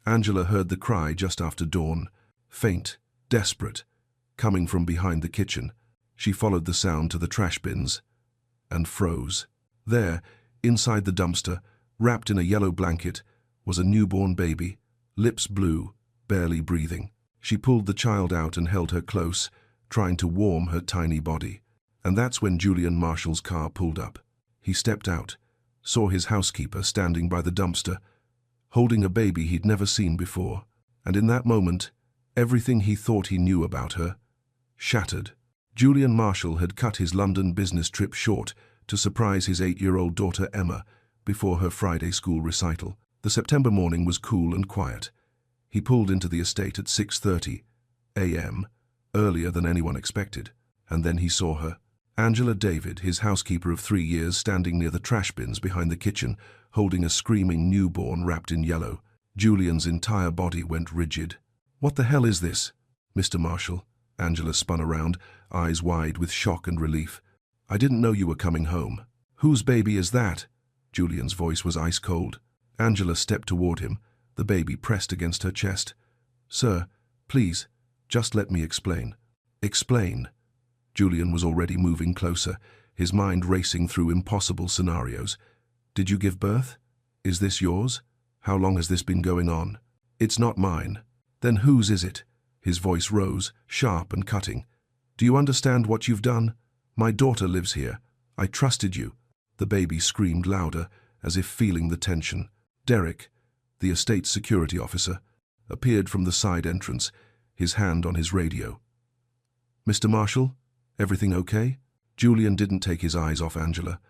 Angela heard the cry just after dawn, faint, desperate, coming from behind the kitchen. She followed the sound to the trash bins and froze. There, inside the dumpster, wrapped in a yellow blanket, was a newborn baby, lips blue, barely breathing. She pulled the child out and held her close, trying to warm her tiny body. And that's when Julian Marshall's car pulled up. He stepped out, saw his housekeeper standing by the dumpster, holding a baby he'd never seen before. And in that moment, everything he thought he knew about her shattered. Julian Marshall had cut his London business trip short to surprise his 8-year-old daughter Emma before her Friday school recital. The September morning was cool and quiet. He pulled into the estate at 6:30 a.m., earlier than anyone expected, and then he saw her. Angela David, his housekeeper of 3 years, standing near the trash bins behind the kitchen, holding a screaming newborn wrapped in yellow. Julian's entire body went rigid. "What the hell is this, Mr. Marshall?" Angela spun around, eyes wide with shock and relief. "I didn't know you were coming home." "Whose baby is that?" Julian's voice was ice cold. Angela stepped toward him, the baby pressed against her chest. "Sir, please, just let me explain." "Explain?" Julian was already moving closer, his mind racing through impossible scenarios. "Did you give birth? Is this yours? How long has this been going on?" "It's not mine." "Then whose is it?" His voice rose, sharp and cutting. "Do you understand what you've done? My daughter lives here. I trusted you." The baby screamed louder, as if feeling the tension. Derek, the estate security officer, appeared from the side entrance, his hand on his radio. "Mr. Marshall, everything okay?" Julian didn't take his eyes off Angela.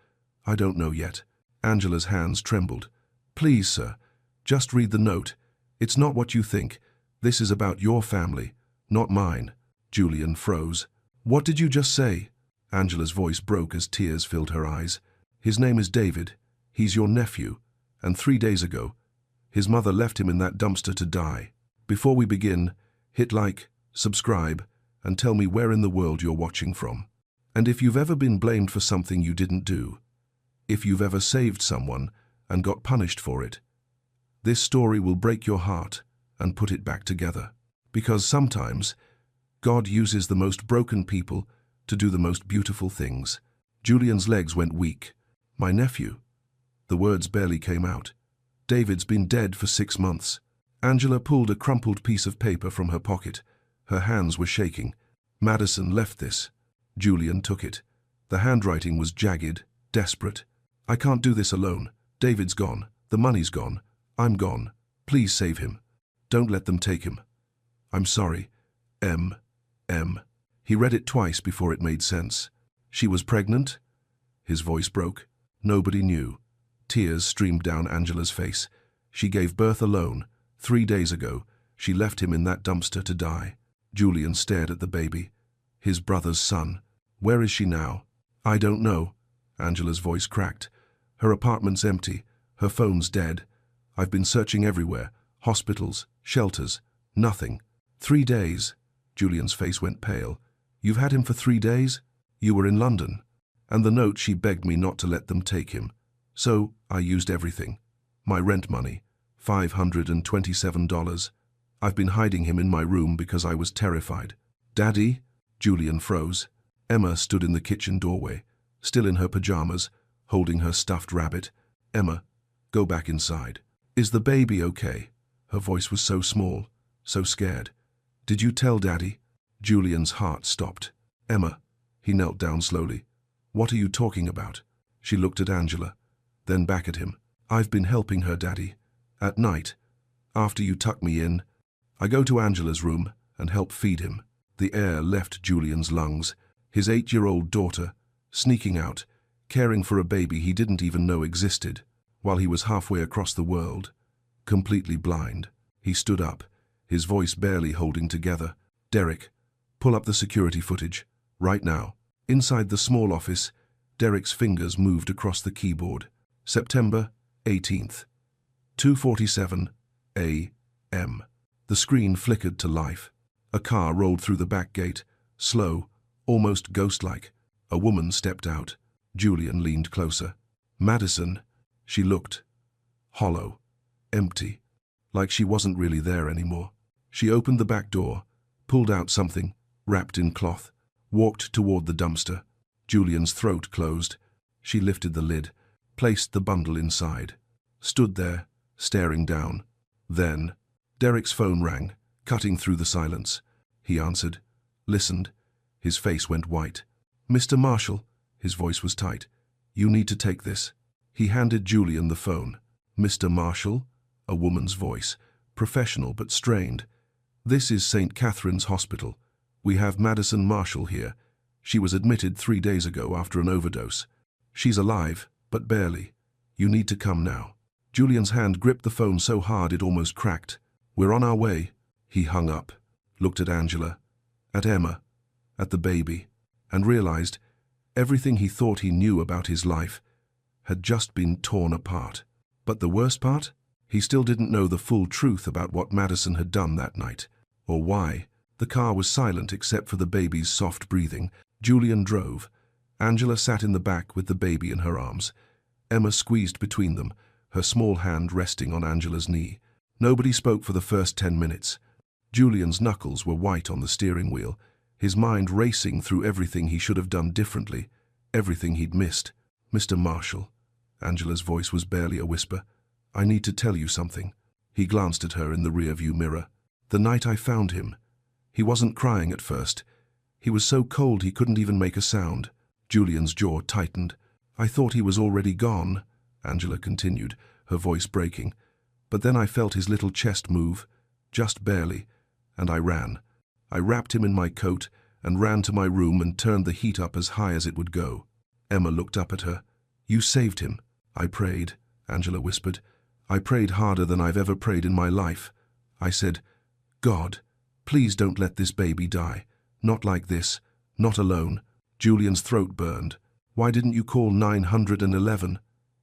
"I don't know yet." Angela's hands trembled. "Please, sir, just read the note. It's not what you think. This is about your family, not mine." Julian froze. "What did you just say?" Angela's voice broke as tears filled her eyes. "His name is David. He's your nephew. And 3 days ago, his mother left him in that dumpster to die. Before we begin, hit like, subscribe, and tell me where in the world you're watching from. And if you've ever been blamed for something you didn't do, if you've ever saved someone and got punished for it, this story will break your heart and put it back together. Because sometimes, God uses the most broken people to do the most beautiful things." Julian's legs went weak. "My nephew?" The words barely came out. "David's been dead for 6 months." Angela pulled a crumpled piece of paper from her pocket. Her hands were shaking. "Madison left this." Julian took it. The handwriting was jagged, desperate. "I can't do this alone. David's gone. The money's gone. I'm gone. Please save him. Don't let them take him. I'm sorry. M. He read it twice before it made sense. "She was pregnant?" His voice broke. Nobody knew. Tears streamed down Angela's face. "She gave birth alone. 3 days ago, she left him in that dumpster to die." Julian stared at the baby. His brother's son. "Where is she now?" "I don't know." Angela's voice cracked. "Her apartment's empty. Her phone's dead. I've been searching everywhere. Hospitals, shelters. Nothing. 3 days. Julian's face went pale. "You've had him for 3 days? You were in London." And the note, she begged me not to let them take him. So I used everything. My rent money, $527. I've been hiding him in my room because I was terrified. "Daddy?" Julian froze. Emma stood in the kitchen doorway, still in her pajamas, holding her stuffed rabbit. "Emma, go back inside." "Is the baby okay?" Her voice was so small, so scared. "Did you tell Daddy?" Julian's heart stopped. "Emma," he knelt down slowly. "What are you talking about?" She looked at Angela, then back at him. "I've been helping her, Daddy. At night, after you tuck me in, I go to Angela's room and help feed him." The air left Julian's lungs. His 8-year-old daughter, sneaking out, caring for a baby he didn't even know existed, while he was halfway across the world, completely blind. He stood up, his voice barely holding together. "Derek, pull up the security footage, right now." Inside the small office, Derek's fingers moved across the keyboard. September 18th, 2:47 a.m. The screen flickered to life. A car rolled through the back gate, slow, almost ghost-like. A woman stepped out. Julian leaned closer. "Madison." She looked. Hollow. Empty. like she wasn't really there anymore. She opened the back door, pulled out something, wrapped in cloth, walked toward the dumpster. Julian's throat closed. She lifted the lid, placed the bundle inside, stood there, staring down. Then, Derek's phone rang, cutting through the silence. He answered, listened. His face went white. "Mr. Marshall," his voice was tight, "you need to take this." He handed Julian the phone. "Mr. Marshall?" A woman's voice, professional but strained. "This is St. Catherine's Hospital. We have Madison Marshall here. She was admitted 3 days ago after an overdose. She's alive, but barely. You need to come now." Julian's hand gripped the phone so hard it almost cracked. "We're on our way." He hung up, looked at Angela, at Emma, at the baby, and realized everything he thought he knew about his life had just been torn apart. But the worst part? He still didn't know the full truth about what Madison had done that night, or why. The car was silent except for the baby's soft breathing. Julian drove. Angela sat in the back with the baby in her arms. Emma squeezed between them, her small hand resting on Angela's knee. Nobody spoke for the first 10 minutes. Julian's knuckles were white on the steering wheel, his mind racing through everything he should have done differently, everything he'd missed. "Mr. Marshall," Angela's voice was barely a whisper, "I need to tell you something." He glanced at her in the rearview mirror. "The night I found him." He wasn't crying at first. He was so cold he couldn't even make a sound. Julian's jaw tightened. "I thought he was already gone," Angela continued, her voice breaking. "But then I felt his little chest move, just barely, and I ran. I wrapped him in my coat and ran to my room and turned the heat up as high as it would go." Emma looked up at her. "You saved him." "I prayed," Angela whispered. "I prayed harder than I've ever prayed in my life. I said, 'God, please don't let this baby die. Not like this. Not alone.'" Julian's throat burned. "Why didn't you call 911?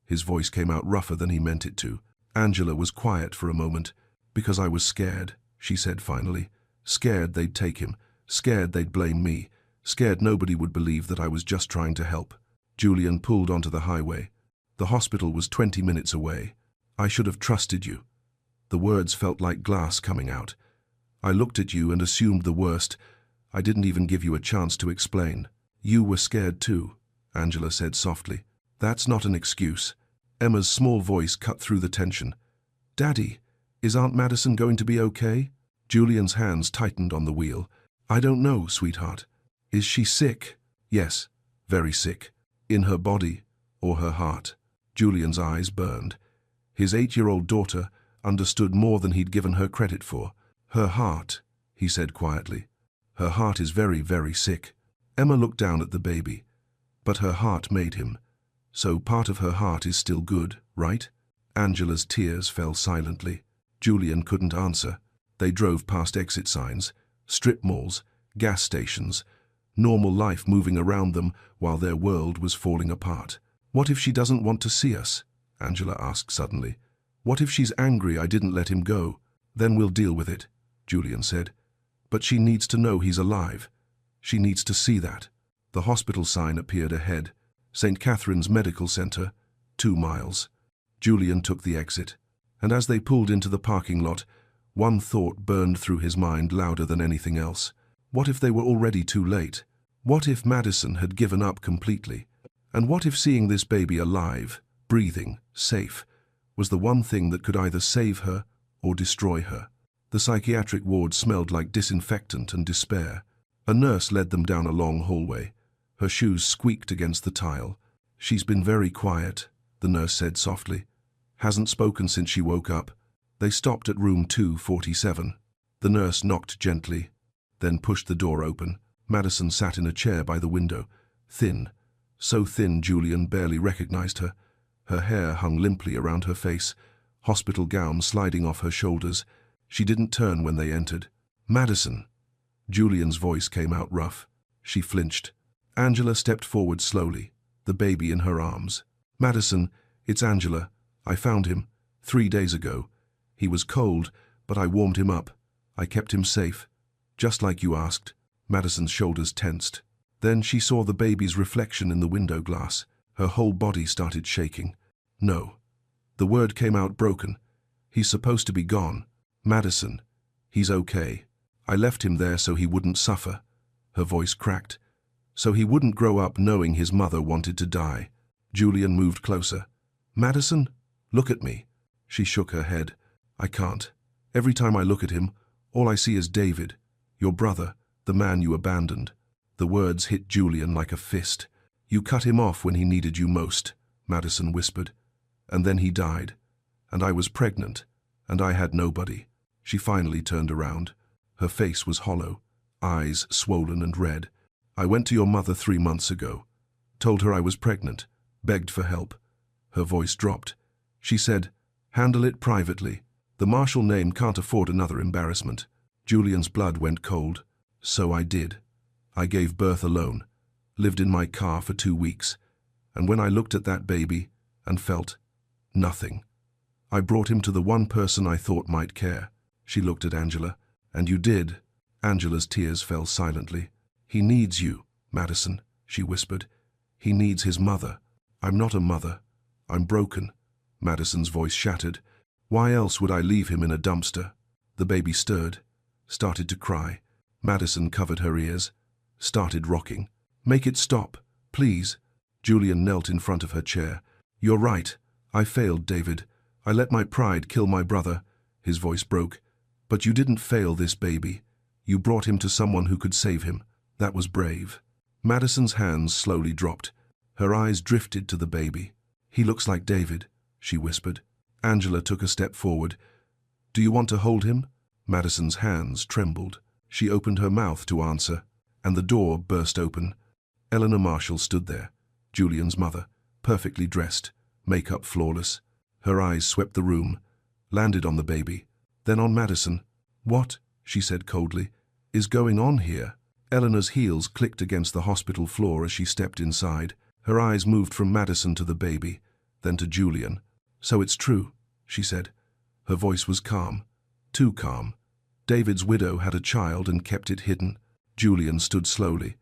His voice came out rougher than he meant it to. Angela was quiet for a moment. "Because I was scared," she said finally. "Scared they'd take him. Scared they'd blame me. Scared nobody would believe that I was just trying to help." Julian pulled onto the highway. The hospital was 20 minutes away. "I should have trusted you." The words felt like glass coming out. "I looked at you and assumed the worst. I didn't even give you a chance to explain." "You were scared too," Angela said softly. "That's not an excuse." Emma's small voice cut through the tension. "Daddy, is Aunt Madison going to be okay?" Julian's hands tightened on the wheel. "I don't know, sweetheart. Is she sick?" "Yes, very sick. In her body or her heart." Julian's eyes burned. His 8-year-old daughter understood more than he'd given her credit for. "Her heart," he said quietly. "Her heart is very, very sick." Emma looked down at the baby. "But her heart made him. So part of her heart is still good, right?" Angela's tears fell silently. Julian couldn't answer. They drove past exit signs, strip malls, gas stations, normal life moving around them while their world was falling apart. "What if she doesn't want to see us?" Angela asked suddenly. "What if she's angry I didn't let him go?" "Then we'll deal with it," Julian said. "But she needs to know he's alive. She needs to see that." The hospital sign appeared ahead. St. Catherine's Medical Center, 2 miles. Julian took the exit, and as they pulled into the parking lot, one thought burned through his mind louder than anything else. What if they were already too late? What if Madison had given up completely? And what if seeing this baby alive, breathing, safe, was the one thing that could either save her or destroy her? The psychiatric ward smelled like disinfectant and despair. A nurse led them down a long hallway. Her shoes squeaked against the tile. "She's been very quiet," the nurse said softly. "Hasn't spoken since she woke up." They stopped at room 247. The nurse knocked gently, then pushed the door open. Madison sat in a chair by the window, thin, so thin Julian barely recognized her. Her hair hung limply around her face, hospital gown sliding off her shoulders. She didn't turn when they entered. "Madison." Julian's voice came out rough. She flinched. Angela stepped forward slowly, the baby in her arms. "Madison, it's Angela. I found him 3 days ago. He was cold, but I warmed him up. I kept him safe, just like you asked." Madison's shoulders tensed. Then she saw the baby's reflection in the window glass. Her whole body started shaking. "No." The word came out broken. He's supposed to be gone. Madison. He's okay. I left him there so he wouldn't suffer. Her voice cracked. So he wouldn't grow up knowing his mother wanted to die. Julian moved closer. Madison? Look at me. She shook her head. I can't. Every time I look at him, all I see is David, your brother, the man you abandoned. The words hit Julian like a fist. You cut him off when he needed you most, Madison whispered. And then he died. And I was pregnant. And I had nobody. She finally turned around. Her face was hollow, eyes swollen and red. I went to your mother 3 months ago. Told her I was pregnant. Begged for help. Her voice dropped. She said, handle it privately. The Marshall name can't afford another embarrassment. Julian's blood went cold. So I did. I gave birth alone. Lived in my car for 2 weeks. And when I looked at that baby and felt nothing, I brought him to the one person I thought might care. She looked at Angela. And you did. Angela's tears fell silently. He needs you, Madison, she whispered. He needs his mother. I'm not a mother. I'm broken. Madison's voice shattered. Why else would I leave him in a dumpster? The baby stirred, started to cry. Madison covered her ears, started rocking. Make it stop, please. Julian knelt in front of her chair. You're right. I failed, David. I let my pride kill my brother. His voice broke. But you didn't fail this baby. You brought him to someone who could save him. That was brave. Madison's hands slowly dropped. Her eyes drifted to the baby. He looks like David, she whispered. Angela took a step forward. Do you want to hold him? Madison's hands trembled. She opened her mouth to answer, and the door burst open. Eleanor Marshall stood there, Julian's mother, perfectly dressed, makeup flawless. Her eyes swept the room, landed on the baby, then on Madison. What, she said coldly, is going on here? Eleanor's heels clicked against the hospital floor as she stepped inside. Her eyes moved from Madison to the baby, then to Julian. So it's true, she said. Her voice was calm, too calm. David's widow had a child and kept it hidden. Julian stood slowly.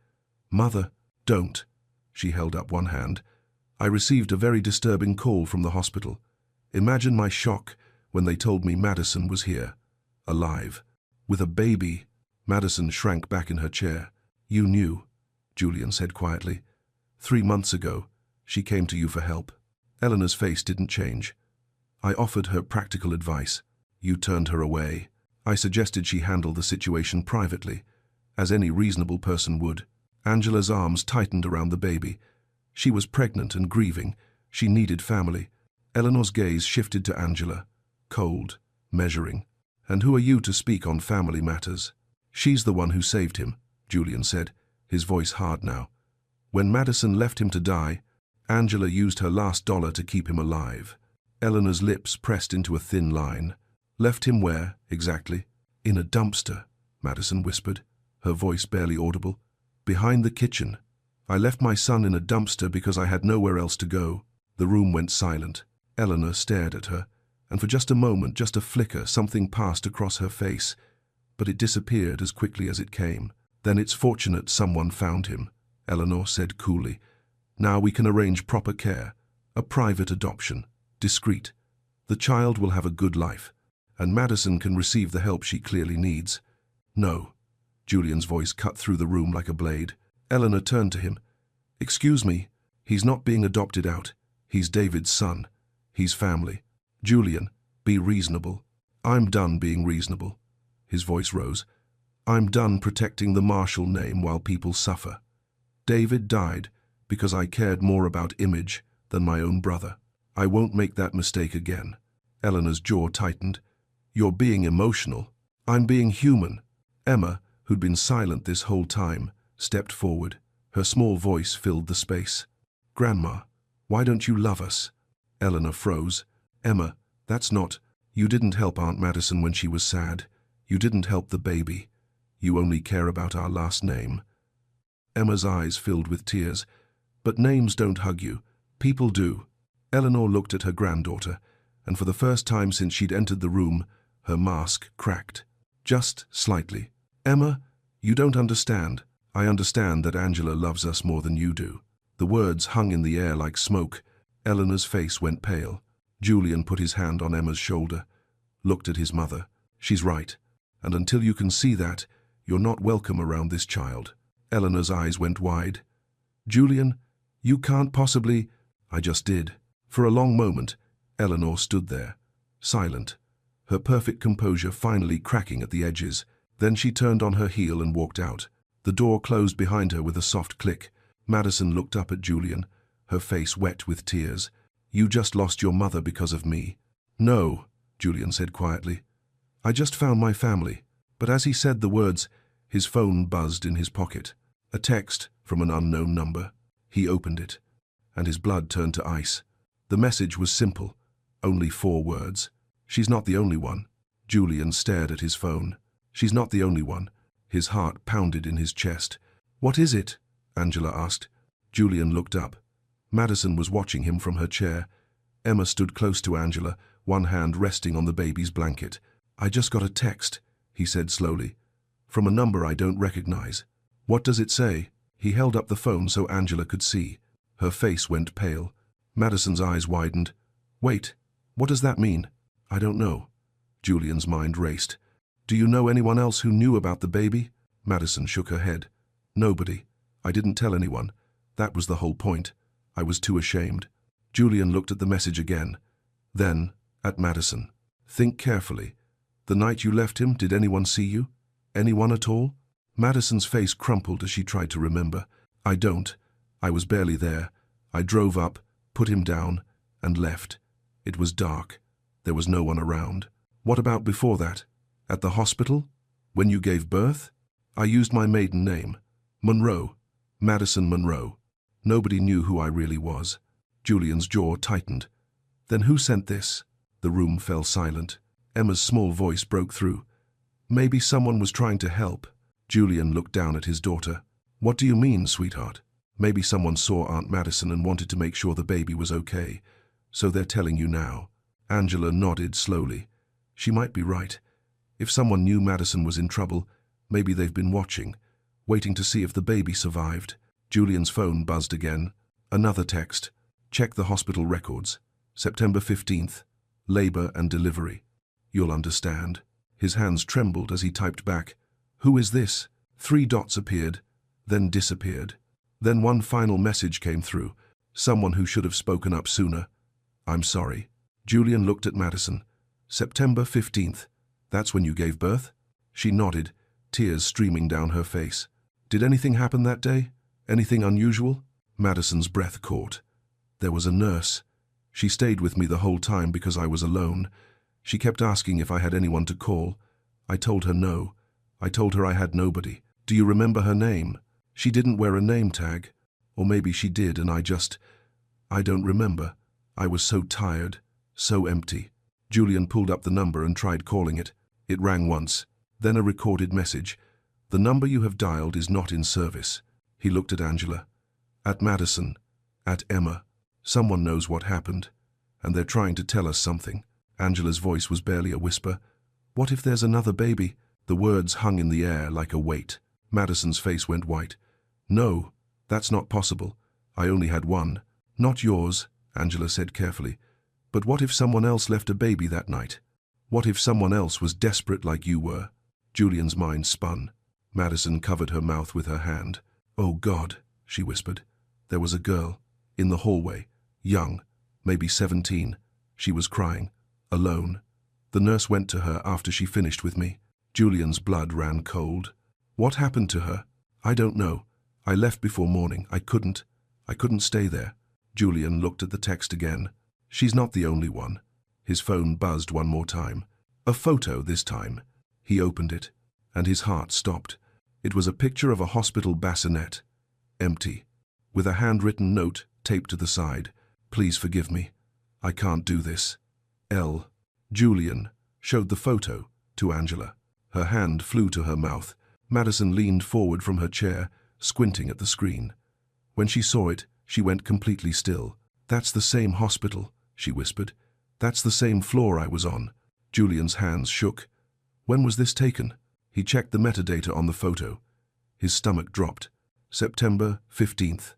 Mother, don't. She held up one hand. I received a very disturbing call from the hospital. Imagine my shock when they told me Madison was here, alive, with a baby. Madison shrank back in her chair. You knew, Julian said quietly. 3 months ago, she came to you for help. Eleanor's face didn't change. I offered her practical advice. You turned her away. I suggested she handle the situation privately, as any reasonable person would. Angela's arms tightened around the baby. She was pregnant and grieving. She needed family. Eleanor's gaze shifted to Angela, cold, measuring. And who are you to speak on family matters? She's the one who saved him, Julian said, his voice hard now. When Madison left him to die, Angela used her last dollar to keep him alive. Eleanor's lips pressed into a thin line. Left him where, exactly? In a dumpster, Madison whispered, her voice barely audible. Behind the kitchen. I left my son in a dumpster because I had nowhere else to go. The room went silent. Eleanor stared at her, and for just a moment, just a flicker, something passed across her face, but it disappeared as quickly as it came. Then it's fortunate someone found him, Eleanor said coolly. Now we can arrange proper care, a private adoption, discreet. The child will have a good life, and Madison can receive the help she clearly needs. No. Julian's voice cut through the room like a blade. Eleanor turned to him. Excuse me, he's not being adopted out. He's David's son. He's family. Julian, be reasonable. I'm done being reasonable. His voice rose. I'm done protecting the Marshall name while people suffer. David died because I cared more about image than my own brother. I won't make that mistake again. Eleanor's jaw tightened. You're being emotional. I'm being human. Emma, who'd been silent this whole time, stepped forward. Her small voice filled the space. Grandma, why don't you love us? Eleanor froze. Emma, that's not. You didn't help Aunt Madison when she was sad. You didn't help the baby. You only care about our last name. Emma's eyes filled with tears. But names don't hug you. People do. Eleanor looked at her granddaughter, and for the first time since she'd entered the room, her mask cracked. Just slightly. Emma, you don't understand. I understand that Angela loves us more than you do. The words hung in the air like smoke. Eleanor's face went pale. Julian put his hand on Emma's shoulder. looked at his mother. She's right. And until you can see that, you're not welcome around this child. Eleanor's eyes went wide. Julian, you can't possibly… I just did. For a long moment, Eleanor stood there, silent, her perfect composure finally cracking at the edges. Then she turned on her heel and walked out. The door closed behind her with a soft click. Madison looked up at Julian, her face wet with tears. You just lost your mother because of me. No, Julian said quietly. I just found my family. But as he said the words, his phone buzzed in his pocket. A text from an unknown number. He opened it, and his blood turned to ice. The message was simple, only 4 words. She's not the only one. Julian stared at his phone. She's not the only one. His heart pounded in his chest. What is it? Angela asked. Julian looked up. Madison was watching him from her chair. Emma stood close to Angela, one hand resting on the baby's blanket. I just got a text, he said slowly, from a number I don't recognize. What does it say? He held up the phone so Angela could see. Her face went pale. Madison's eyes widened. Wait, what does that mean? I don't know. Julian's mind raced. Do you know anyone else who knew about the baby? Madison shook her head. Nobody. I didn't tell anyone. That was the whole point. I was too ashamed. Julian looked at the message again. Then, at Madison. Think carefully. The night you left him, did anyone see you? Anyone at all? Madison's face crumpled as she tried to remember. I don't. I was barely there. I drove up, put him down, and left. It was dark. There was no one around. What about before that? At the hospital? When you gave birth? I used my maiden name. Monroe. Madison Monroe. Nobody knew who I really was. Julian's jaw tightened. Then who sent this? The room fell silent. Emma's small voice broke through. Maybe someone was trying to help. Julian looked down at his daughter. What do you mean, sweetheart? Maybe someone saw Aunt Madison and wanted to make sure the baby was okay. So they're telling you now. Angela nodded slowly. She might be right. If someone knew Madison was in trouble, maybe they've been watching, waiting to see if the baby survived. Julian's phone buzzed again. Another text. Check the hospital records. September 15th. Labor and delivery. You'll understand. His hands trembled as he typed back. Who is this? 3 dots appeared, then disappeared. Then one final message came through. Someone who should have spoken up sooner. I'm sorry. Julian looked at Madison. September 15th. That's when you gave birth? She nodded, tears streaming down her face. Did anything happen that day? Anything unusual? Madison's breath caught. There was a nurse. She stayed with me the whole time because I was alone. She kept asking if I had anyone to call. I told her no. I told her I had nobody. Do you remember her name? She didn't wear a name tag. Or maybe she did and I don't remember. I was so tired, so empty. Julian pulled up the number and tried calling it. It rang once, then a recorded message. The number you have dialed is not in service. He looked at Angela. At Madison. At Emma. Someone knows what happened. And they're trying to tell us something. Angela's voice was barely a whisper. What if there's another baby? The words hung in the air like a weight. Madison's face went white. No, that's not possible. I only had one. Not yours, Angela said carefully. But what if someone else left a baby that night? What if someone else was desperate like you were? Julian's mind spun. Madison covered her mouth with her hand. Oh God, she whispered. There was a girl, in the hallway, young, maybe 17. She was crying, alone. The nurse went to her after she finished with me. Julian's blood ran cold. What happened to her? I don't know. I left before morning. I couldn't stay there. Julian looked at the text again. She's not the only one. His phone buzzed one more time. A photo this time. He opened it, and his heart stopped. It was a picture of a hospital bassinet. Empty. With a handwritten note taped to the side. Please forgive me. I can't do this. L. Julian showed the photo to Angela. Her hand flew to her mouth. Madison leaned forward from her chair, squinting at the screen. When she saw it, she went completely still. That's the same hospital, she whispered. That's the same floor I was on. Julian's hands shook. When was this taken? He checked the metadata on the photo. His stomach dropped. September 15th,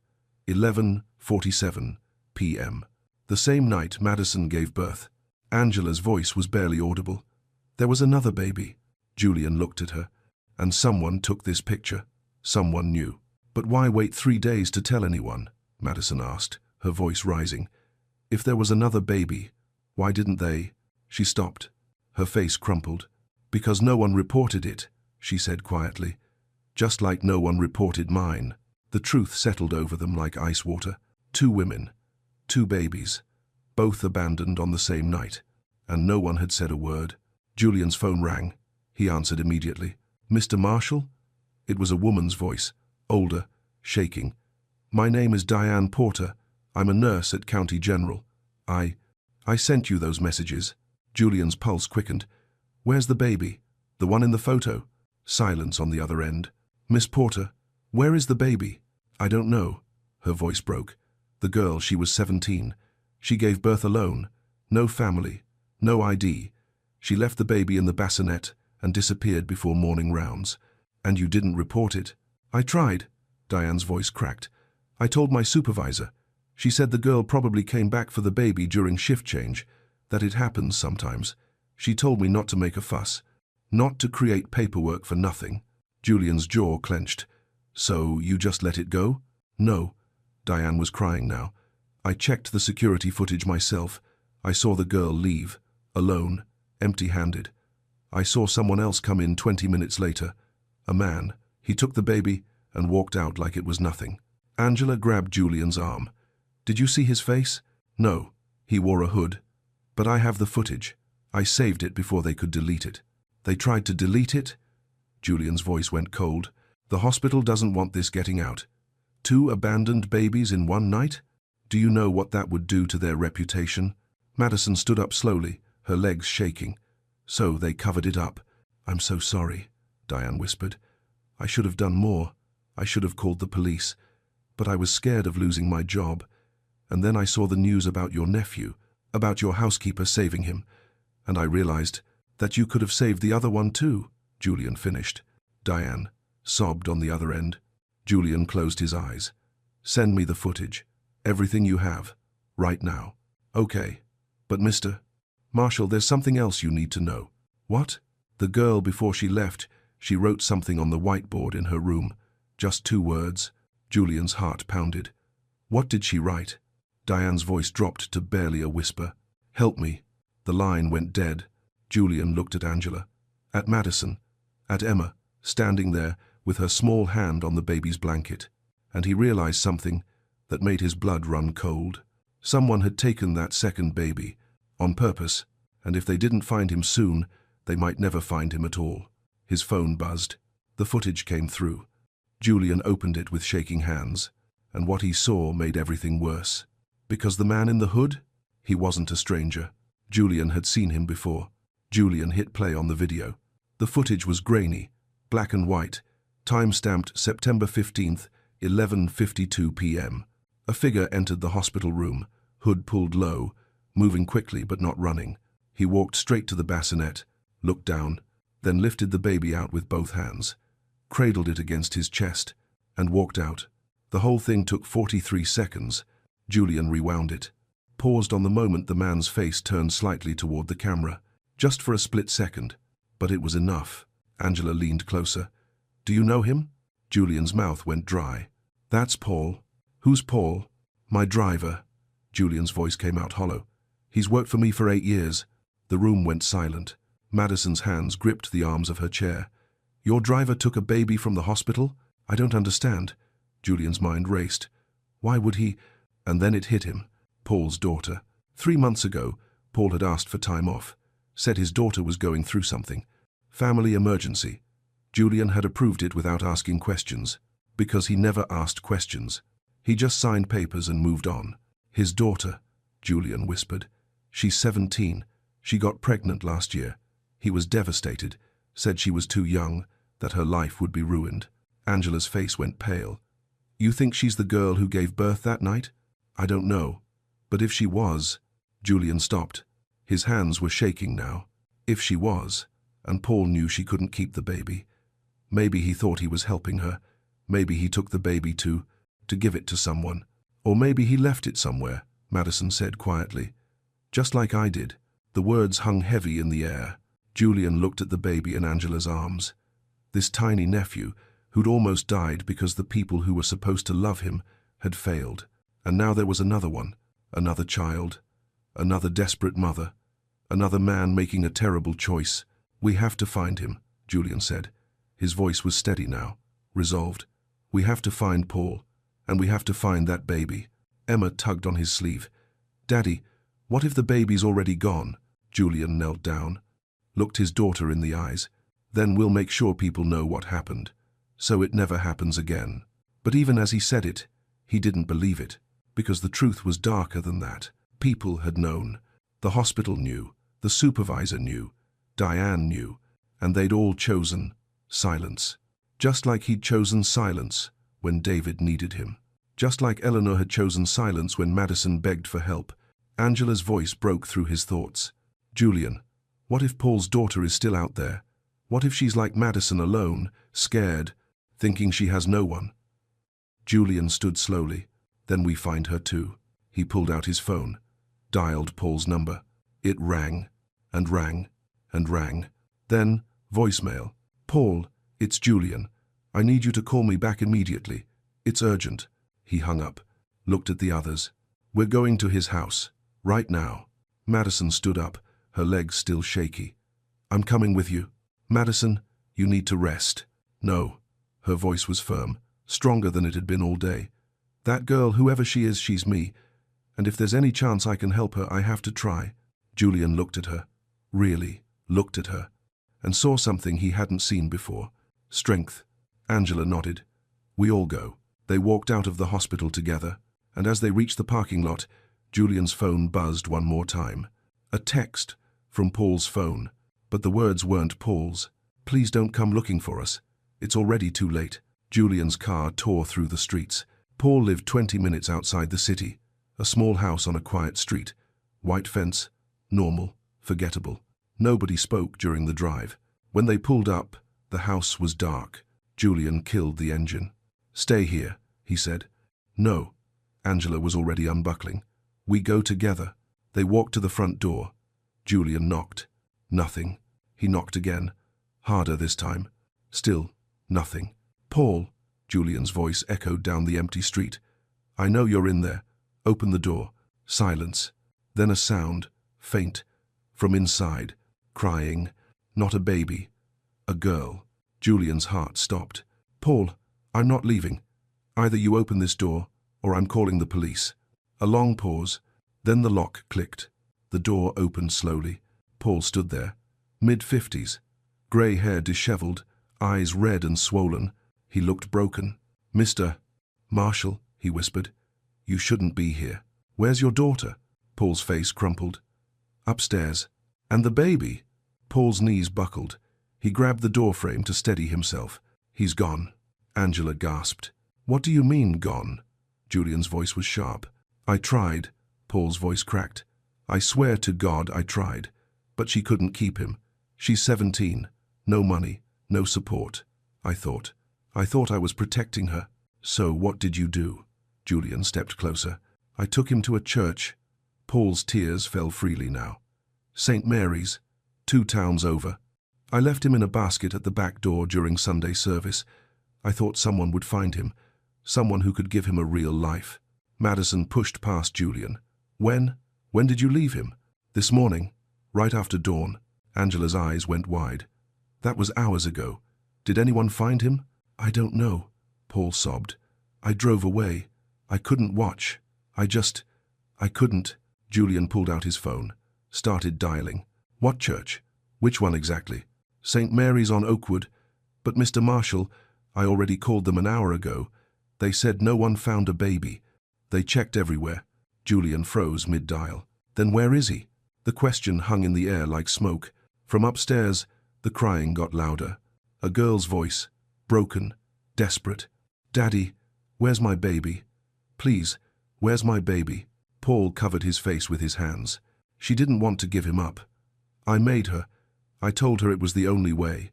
11:47 p.m. The same night Madison gave birth. Angela's voice was barely audible. There was another baby. Julian looked at her. And someone took this picture. Someone knew. But why wait 3 days to tell anyone? Madison asked, her voice rising. If there was another baby, why didn't they? She stopped. Her face crumpled. Because no one reported it, she said quietly. Just like no one reported mine. The truth settled over them like ice water. 2 women. 2 babies. Both abandoned on the same night. And no one had said a word. Julian's phone rang. He answered immediately. Mr. Marshall? It was a woman's voice, older, shaking. My name is Diane Porter. I'm a nurse at County General. I sent you those messages. Julian's pulse quickened. Where's the baby? The one in the photo? Silence on the other end. Miss Porter, where is the baby? I don't know. Her voice broke. The girl, she was 17. She gave birth alone. No family. No ID. She left the baby in the bassinet and disappeared before morning rounds. And you didn't report it? I tried. Diane's voice cracked. I told my supervisor. She said the girl probably came back for the baby during shift change, that it happens sometimes. She told me not to make a fuss, not to create paperwork for nothing. Julian's jaw clenched. So you just let it go? No. Diane was crying now. I checked the security footage myself. I saw the girl leave, alone, empty-handed. I saw someone else come in 20 minutes later. A man. He took the baby and walked out like it was nothing. Angela grabbed Julian's arm. Did you see his face? No. He wore a hood. But I have the footage. I saved it before they could delete it. They tried to delete it? Julian's voice went cold. The hospital doesn't want this getting out. 2 abandoned babies in one night? Do you know what that would do to their reputation? Madison stood up slowly, her legs shaking. So they covered it up. I'm so sorry, Diane whispered. I should have done more. I should have called the police. But I was scared of losing my job. And then I saw the news about your nephew, about your housekeeper saving him. And I realized that you could have saved the other one too, Julian finished. Diane sobbed on the other end. Julian closed his eyes. Send me the footage. Everything you have. Right now. Okay. But Mr. Marshall, there's something else you need to know. What? The girl, before she left, she wrote something on the whiteboard in her room. Just 2 words. Julian's heart pounded. What did she write? Diane's voice dropped to barely a whisper. Help me. The line went dead. Julian looked at Angela, at Madison, at Emma, standing there with her small hand on the baby's blanket, and he realized something that made his blood run cold. Someone had taken that second baby, on purpose, and if they didn't find him soon, they might never find him at all. His phone buzzed. The footage came through. Julian opened it with shaking hands, and what he saw made everything worse. Because the man in the hood? He wasn't a stranger. Julian had seen him before. Julian hit play on the video. The footage was grainy, black and white, time-stamped September 15th, 11:52 p.m. A figure entered the hospital room, hood pulled low, moving quickly but not running. He walked straight to the bassinet, looked down, then lifted the baby out with both hands, cradled it against his chest, and walked out. The whole thing took 43 seconds. Julian rewound it, paused on the moment the man's face turned slightly toward the camera, just for a split second, but it was enough. Angela leaned closer. Do you know him? Julian's mouth went dry. That's Paul. Who's Paul? My driver. Julian's voice came out hollow. He's worked for me for 8 years. The room went silent. Madison's hands gripped the arms of her chair. Your driver took a baby from the hospital? I don't understand. Julian's mind raced. Why would he? And then it hit him. Paul's daughter. 3 months ago, Paul had asked for time off. Said his daughter was going through something. Family emergency. Julian had approved it without asking questions, because he never asked questions. He just signed papers and moved on. His daughter, Julian whispered. She's 17. She got pregnant last year. He was devastated, said she was too young, that her life would be ruined. Angela's face went pale. You think she's the girl who gave birth that night? I don't know. But if she was... Julian stopped. His hands were shaking now. If she was, and Paul knew she couldn't keep the baby. Maybe he thought he was helping her. Maybe he took the baby to give it to someone. Or maybe he left it somewhere, Madison said quietly. Just like I did. The words hung heavy in the air. Julian looked at the baby in Angela's arms. This tiny nephew, who'd almost died because the people who were supposed to love him had failed. And now there was another one, another child, another desperate mother, another man making a terrible choice. "We have to find him," Julian said. His voice was steady now, resolved. "We have to find Paul, and we have to find that baby." Emma tugged on his sleeve. "Daddy, what if the baby's already gone?" Julian knelt down, looked his daughter in the eyes. "Then we'll make sure people know what happened, so it never happens again." But even as he said it, he didn't believe it, because the truth was darker than that. People had known. The hospital knew, the supervisor knew, Diane knew, and they'd all chosen silence. Just like he'd chosen silence when David needed him. Just like Eleanor had chosen silence when Madison begged for help. Angela's voice broke through his thoughts. "Julian, what if Paul's daughter is still out there? What if she's like Madison, alone, scared, thinking she has no one?" Julian stood slowly. "Then we find her too." He pulled out his phone, dialed Paul's number. It rang, and rang, and rang. Then, voicemail. "Paul, it's Julian. I need you to call me back immediately. It's urgent." He hung up, looked at the others. "We're going to his house, right now." Madison stood up, her legs still shaky. "I'm coming with you." "Madison, you need to rest." "No." Her voice was firm, stronger than it had been all day. "That girl, whoever she is, she's me. And if there's any chance I can help her, I have to try." Julian looked at her, really looked at her, and saw something he hadn't seen before. Strength. Angela nodded. "We all go." They walked out of the hospital together, and as they reached the parking lot, Julian's phone buzzed one more time. A text from Paul's phone, but the words weren't Paul's. "Please don't come looking for us. It's already too late." Julian's car tore through the streets. Paul lived 20 minutes outside the city, a small house on a quiet street. White fence, normal, forgettable. Nobody spoke during the drive. When they pulled up, the house was dark. Julian killed the engine. "Stay here," he said. "No." Angela was already unbuckling. "We go together." They walked to the front door. Julian knocked. Nothing. He knocked again, harder this time. Still, nothing. "Paul," Julian's voice echoed down the empty street. "I know you're in there. Open the door." Silence. Then a sound, faint, from inside, crying. Not a baby. A girl. Julian's heart stopped. "Paul, I'm not leaving. Either you open this door, or I'm calling the police." A long pause. Then the lock clicked. The door opened slowly. Paul stood there, mid-50s, grey hair disheveled, eyes red and swollen. He looked broken. "Mr. Marshall," he whispered, "you shouldn't be here." "Where's your daughter?" Paul's face crumpled. "Upstairs." "And the baby?" Paul's knees buckled. He grabbed the doorframe to steady himself. "He's gone." Angela gasped. "What do you mean, gone?" Julian's voice was sharp. "I tried." Paul's voice cracked. "I swear to God I tried. But she couldn't keep him. She's 17. No money, no support. I thought I was protecting her." "So what did you do?" Julian stepped closer. "I took him to a church." Paul's tears fell freely now. "St. Mary's, 2 towns over. I left him in a basket at the back door during Sunday service. I thought someone would find him, someone who could give him a real life." Madison pushed past Julian. When did you leave him?" "This morning, right after dawn." Angela's eyes went wide. "That was hours ago. Did anyone find him?" "I don't know," Paul sobbed. "I drove away. I couldn't watch. I couldn't." Julian pulled out his phone, started dialing. "What church? Which one exactly?" "St. Mary's on Oakwood. But Mr. Marshall, I already called them an hour ago. They said no one found a baby. They checked everywhere." Julian froze mid-dial. "Then where is he?" The question hung in the air like smoke. From upstairs, the crying got louder. A girl's voice, broken, desperate. "Daddy, where's my baby? Please, where's my baby?" Paul covered his face with his hands. "She didn't want to give him up. I made her. I told her it was the only way.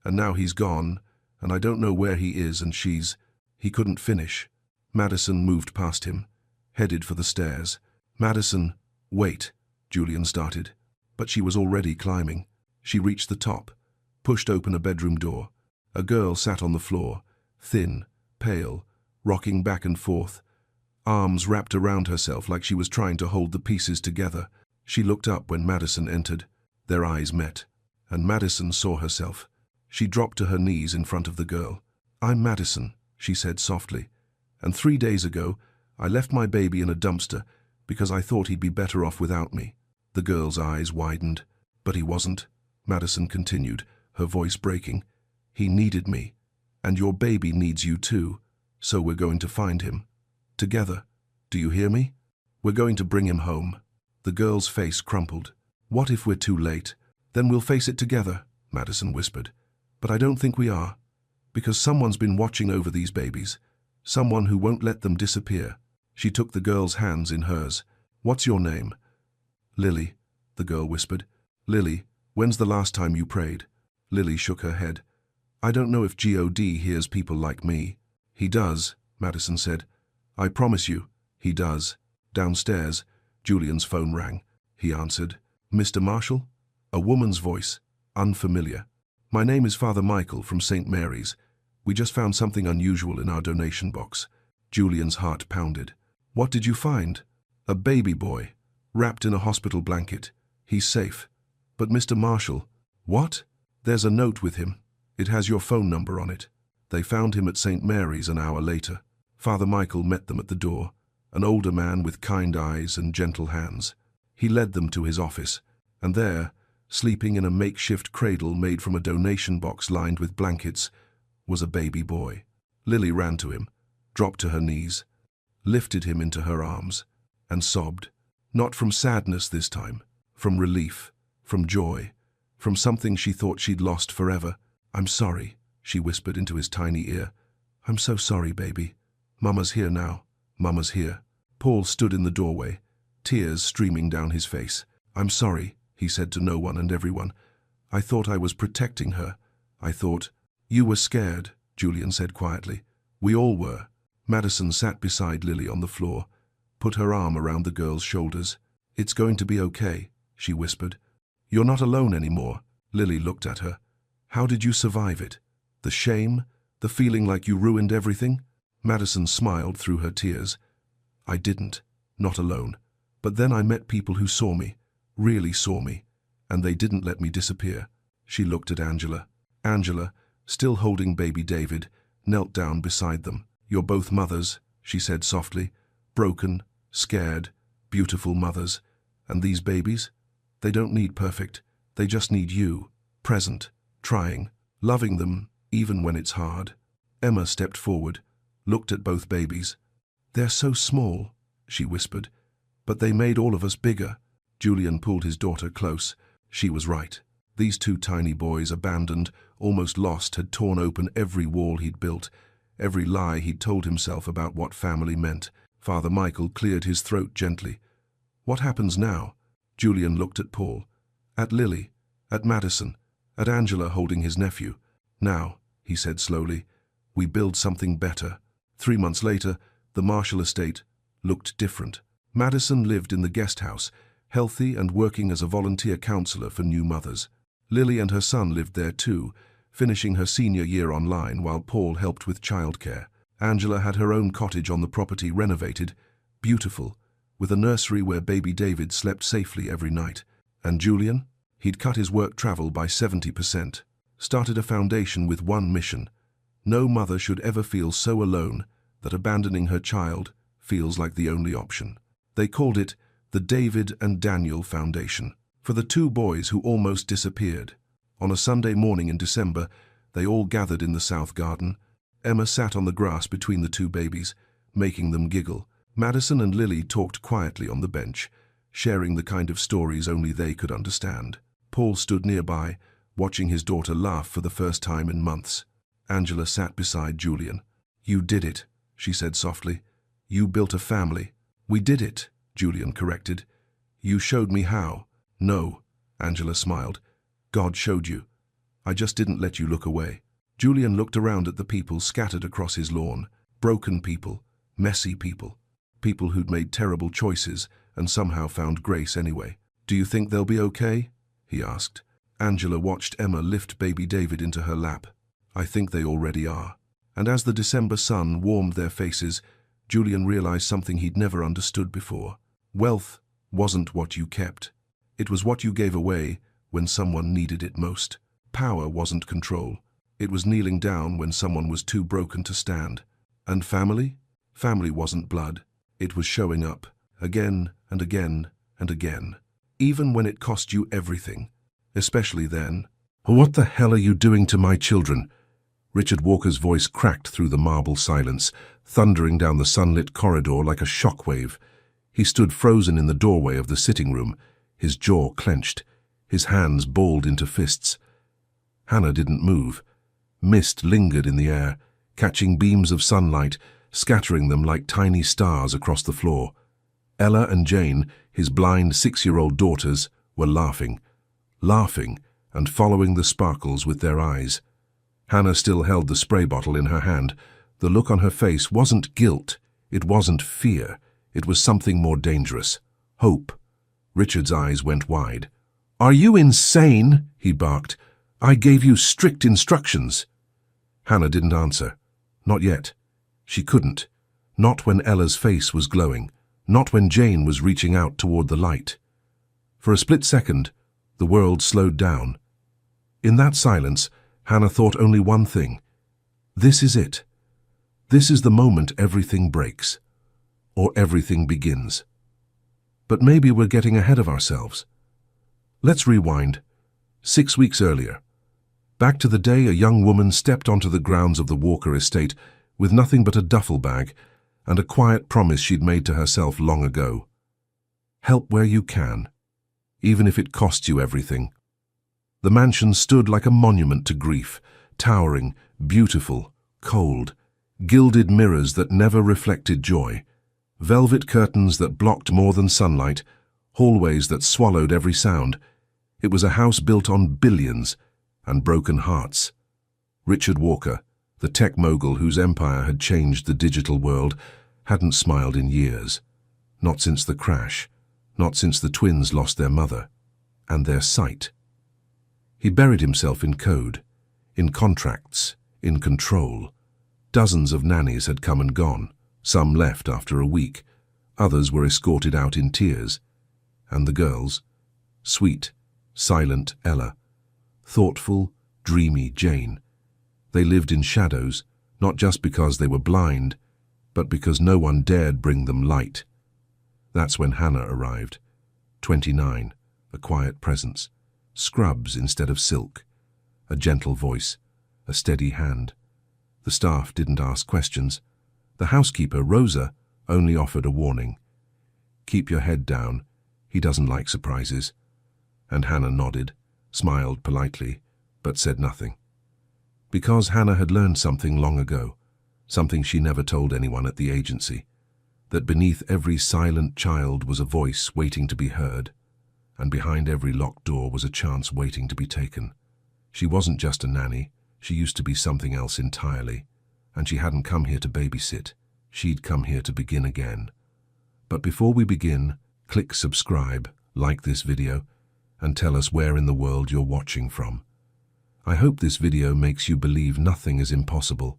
And now he's gone, and I don't know where he is, and she's—" He couldn't finish. Madison moved past him, headed for the stairs. "Madison, wait," Julian started, but she was already climbing. She reached the top, pushed open a bedroom door. A girl sat on the floor, thin, pale, rocking back and forth, arms wrapped around herself like she was trying to hold the pieces together. She looked up when Madison entered. Their eyes met, and Madison saw herself. She dropped to her knees in front of the girl. "I'm Madison," she said softly, "and 3 days ago I left my baby in a dumpster because I thought he'd be better off without me." The girl's eyes widened. "But he wasn't," Madison continued, her voice breaking. "He needed me, and your baby needs you too, so we're going to find him. Together. Do you hear me? We're going to bring him home." The girl's face crumpled. "What if we're too late? Then we'll face it together," Madison whispered. "But I don't think we are, because someone's been watching over these babies, someone who won't let them disappear." She took the girl's hands in hers. "What's your name?" "Lily," the girl whispered. "Lily, when's the last time you prayed?" Lily shook her head. "I don't know if God hears people like me." "He does," Madison said. "I promise you, he does." Downstairs, Julian's phone rang. He answered. "Mr. Marshall?" A woman's voice, unfamiliar. "My name is Father Michael from St. Mary's. We just found something unusual in our donation box." Julian's heart pounded. "What did you find?" "A baby boy, wrapped in a hospital blanket. He's safe." "But Mr. Marshall..." "What?" "There's a note with him. It has your phone number on it." They found him at St. Mary's an hour later. Father Michael met them at the door, an older man with kind eyes and gentle hands. He led them to his office, and there, sleeping in a makeshift cradle made from a donation box lined with blankets, was a baby boy. Lily ran to him, dropped to her knees, lifted him into her arms, and sobbed. Not from sadness this time, from relief, from joy, from something she thought she'd lost forever. "I'm sorry," she whispered into his tiny ear. "I'm so sorry, baby. Mama's here now. Mama's here." Paul stood in the doorway, tears streaming down his face. "I'm sorry," he said to no one and everyone. "I thought I was protecting her. I thought..." "You were scared," Julian said quietly. "We all were." Madison sat beside Lily on the floor, put her arm around the girl's shoulders. "It's going to be okay," she whispered. "You're not alone anymore." Lily looked at her. "How did you survive it? The shame? The feeling like you ruined everything?" Madison smiled through her tears. "I didn't. Not alone. But then I met people who saw me, really saw me, and they didn't let me disappear." She looked at Angela. Angela, still holding baby David, knelt down beside them. "You're both mothers," she said softly. "Broken, scared, beautiful mothers. And these babies? They don't need perfect. They just need you, present, trying, loving them, even when it's hard." Emma stepped forward, looked at both babies. "They're so small," she whispered, "but they made all of us bigger." Julian pulled his daughter close. She was right. These two tiny boys, abandoned, almost lost, had torn open every wall he'd built, every lie he'd told himself about what family meant. Father Michael cleared his throat gently. "What happens now?" Julian looked at Paul, at Lily, at Madison, at Angela holding his nephew. "Now," he said slowly, "we build something better." 3 months later, the Marshall estate looked different. Madison lived in the guest house, healthy and working as a volunteer counselor for new mothers. Lily and her son lived there too, finishing her senior year online while Paul helped with childcare. Angela had her own cottage on the property, renovated, beautiful, with a nursery where baby David slept safely every night. And Julian? He'd cut his work travel by 70%, started a foundation with one mission. No mother should ever feel so alone that abandoning her child feels like the only option. They called it the David and Daniel Foundation, for the two boys who almost disappeared. On a Sunday morning in December, they all gathered in the south garden. Emma sat on the grass between the two babies, making them giggle. Madison and Lily talked quietly on the bench, sharing the kind of stories only they could understand. Paul stood nearby, watching his daughter laugh for the first time in months. Angela sat beside Julian. "You did it," she said softly. "You built a family." "We did it," Julian corrected. "You showed me how." "No," Angela smiled. "God showed you. I just didn't let you look away." Julian looked around at the people scattered across his lawn. Broken people, messy people, people who'd made terrible choices and somehow found grace anyway. "Do you think they'll be okay?" he asked. Angela watched Emma lift baby David into her lap. I think they already are. And as the December sun warmed their faces, Julian realized something he'd never understood before. Wealth wasn't what you kept. It was what you gave away when someone needed it most. Power wasn't control. It was kneeling down when someone was too broken to stand. And family? Family wasn't blood. It was showing up, again and again and again. Even when it cost you everything. Especially then. "What the hell are you doing to my children?" Richard Walker's voice cracked through the marble silence, thundering down the sunlit corridor like a shockwave. He stood frozen in the doorway of the sitting room, his jaw clenched, his hands balled into fists. Hannah didn't move. Mist lingered in the air, catching beams of sunlight, scattering them like tiny stars across the floor. Ella and Jane, his blind 6-year-old daughters, were laughing and following the sparkles with their eyes. Hannah still held the spray bottle in her hand. The look on her face wasn't guilt, it wasn't fear, it was something more dangerous. Hope. Richard's eyes went wide. "Are you insane?" he barked. "I gave you strict instructions." Hannah didn't answer. Not yet. She couldn't. Not when Ella's face was glowing. Not when Jane was reaching out toward the light. For a split second, the world slowed down. In that silence, Hannah thought only one thing. This is it. This is the moment everything breaks. Or everything begins. But maybe we're getting ahead of ourselves. Let's rewind. 6 weeks earlier. Back to the day a young woman stepped onto the grounds of the Walker estate with nothing but a duffel bag and a quiet promise she'd made to herself long ago. Help where you can, even if it costs you everything. The mansion stood like a monument to grief, towering, beautiful, cold, gilded mirrors that never reflected joy, velvet curtains that blocked more than sunlight, hallways that swallowed every sound. It was a house built on billions and broken hearts. Richard Walker, the tech mogul whose empire had changed the digital world, hadn't smiled in years. Not since the crash, not since the twins lost their mother and their sight. He buried himself in code, in contracts, in control. Dozens of nannies had come and gone, some left after a week, others were escorted out in tears. And the girls? Sweet, silent Ella, thoughtful, dreamy Jane. They lived in shadows, not just because they were blind, but because no one dared bring them light. That's when Hannah arrived. 29, a quiet presence. Scrubs instead of silk, a gentle voice, a steady hand. The staff didn't ask questions. The housekeeper, Rosa, only offered a warning. "Keep your head down. He doesn't like surprises." And Hannah nodded, smiled politely, but said nothing. Because Hannah had learned something long ago, something she never told anyone at the agency, that beneath every silent child was a voice waiting to be heard. And behind every locked door was a chance waiting to be taken. She wasn't just a nanny, she used to be something else entirely, and she hadn't come here to babysit, she'd come here to begin again. But before we begin, click subscribe, like this video, and tell us where in the world you're watching from. I hope this video makes you believe nothing is impossible,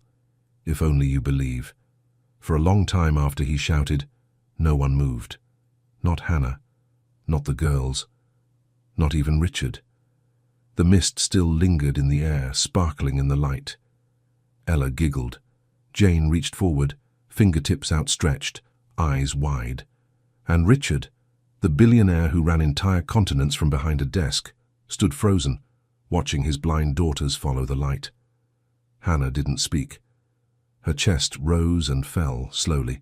if only you believe. For a long time after he shouted, no one moved. Not Hannah, not the girls, not even Richard. The mist still lingered in the air, sparkling in the light. Ella giggled. Jane reached forward, fingertips outstretched, eyes wide. And Richard, the billionaire who ran entire continents from behind a desk, stood frozen, watching his blind daughters follow the light. Hannah didn't speak. Her chest rose and fell slowly.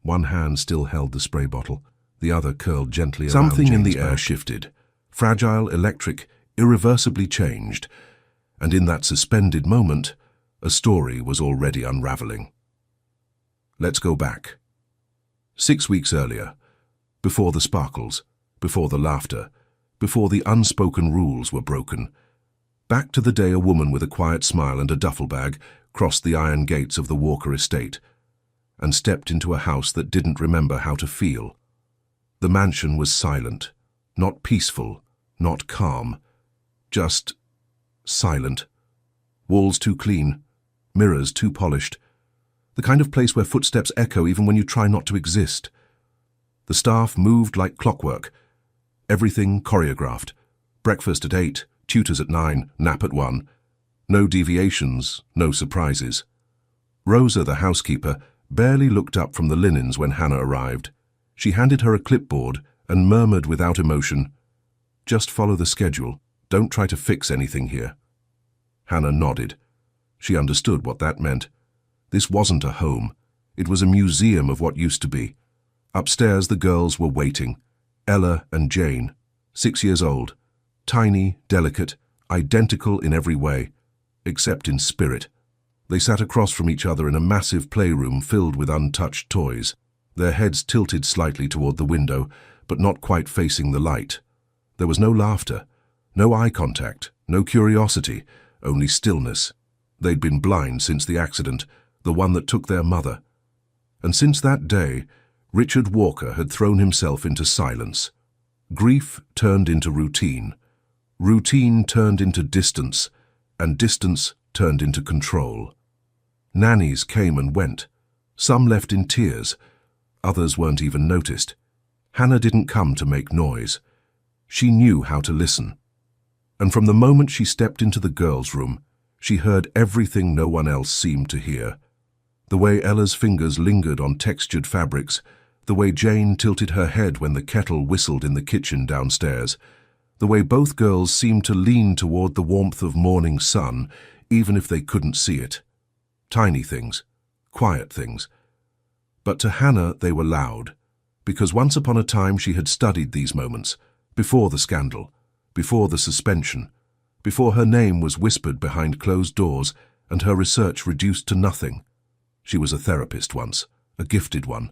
One hand still held the spray bottle, the other curled gently around Something in Jane's the air back. shifted, fragile, electric, irreversibly changed, and in that suspended moment, a story was already unraveling. Let's go back. 6 weeks earlier, before the sparkles, before the laughter, before the unspoken rules were broken, back to the day a woman with a quiet smile and a duffel bag crossed the iron gates of the Walker estate and stepped into a house that didn't remember how to feel. The mansion was silent, not peaceful, not calm, Just silent. Walls too clean, mirrors too polished. The kind of place where footsteps echo even when you try not to exist. The staff moved like clockwork. Everything choreographed. Breakfast at 8, tutors at 9, nap at 1. No deviations, no surprises. Rosa, the housekeeper, barely looked up from the linens when Hannah arrived. She handed her a clipboard and murmured without emotion, "Just follow the schedule. Don't try to fix anything here." Hannah nodded. She understood what that meant. This wasn't a home. It was a museum of what used to be. Upstairs the girls were waiting. Ella and Jane, 6 years old, tiny, delicate, identical in every way, except in spirit. They sat across from each other in a massive playroom filled with untouched toys, their heads tilted slightly toward the window, but not quite facing the light. There was no laughter, no eye contact, no curiosity, only stillness. They'd been blind since the accident, the one that took their mother. And since that day, Richard Walker had thrown himself into silence. Grief turned into routine. Routine turned into distance, and distance turned into control. Nannies came and went. Some left in tears. Others weren't even noticed. Hannah didn't come to make noise. She knew how to listen. And from the moment she stepped into the girls' room, she heard everything no one else seemed to hear. The way Ella's fingers lingered on textured fabrics, the way Jane tilted her head when the kettle whistled in the kitchen downstairs, the way both girls seemed to lean toward the warmth of morning sun, even if they couldn't see it. Tiny things, quiet things. But to Hannah they were loud, because once upon a time she had studied these moments, before the scandal, before the suspension, before her name was whispered behind closed doors and her research reduced to nothing. She was a therapist once, a gifted one,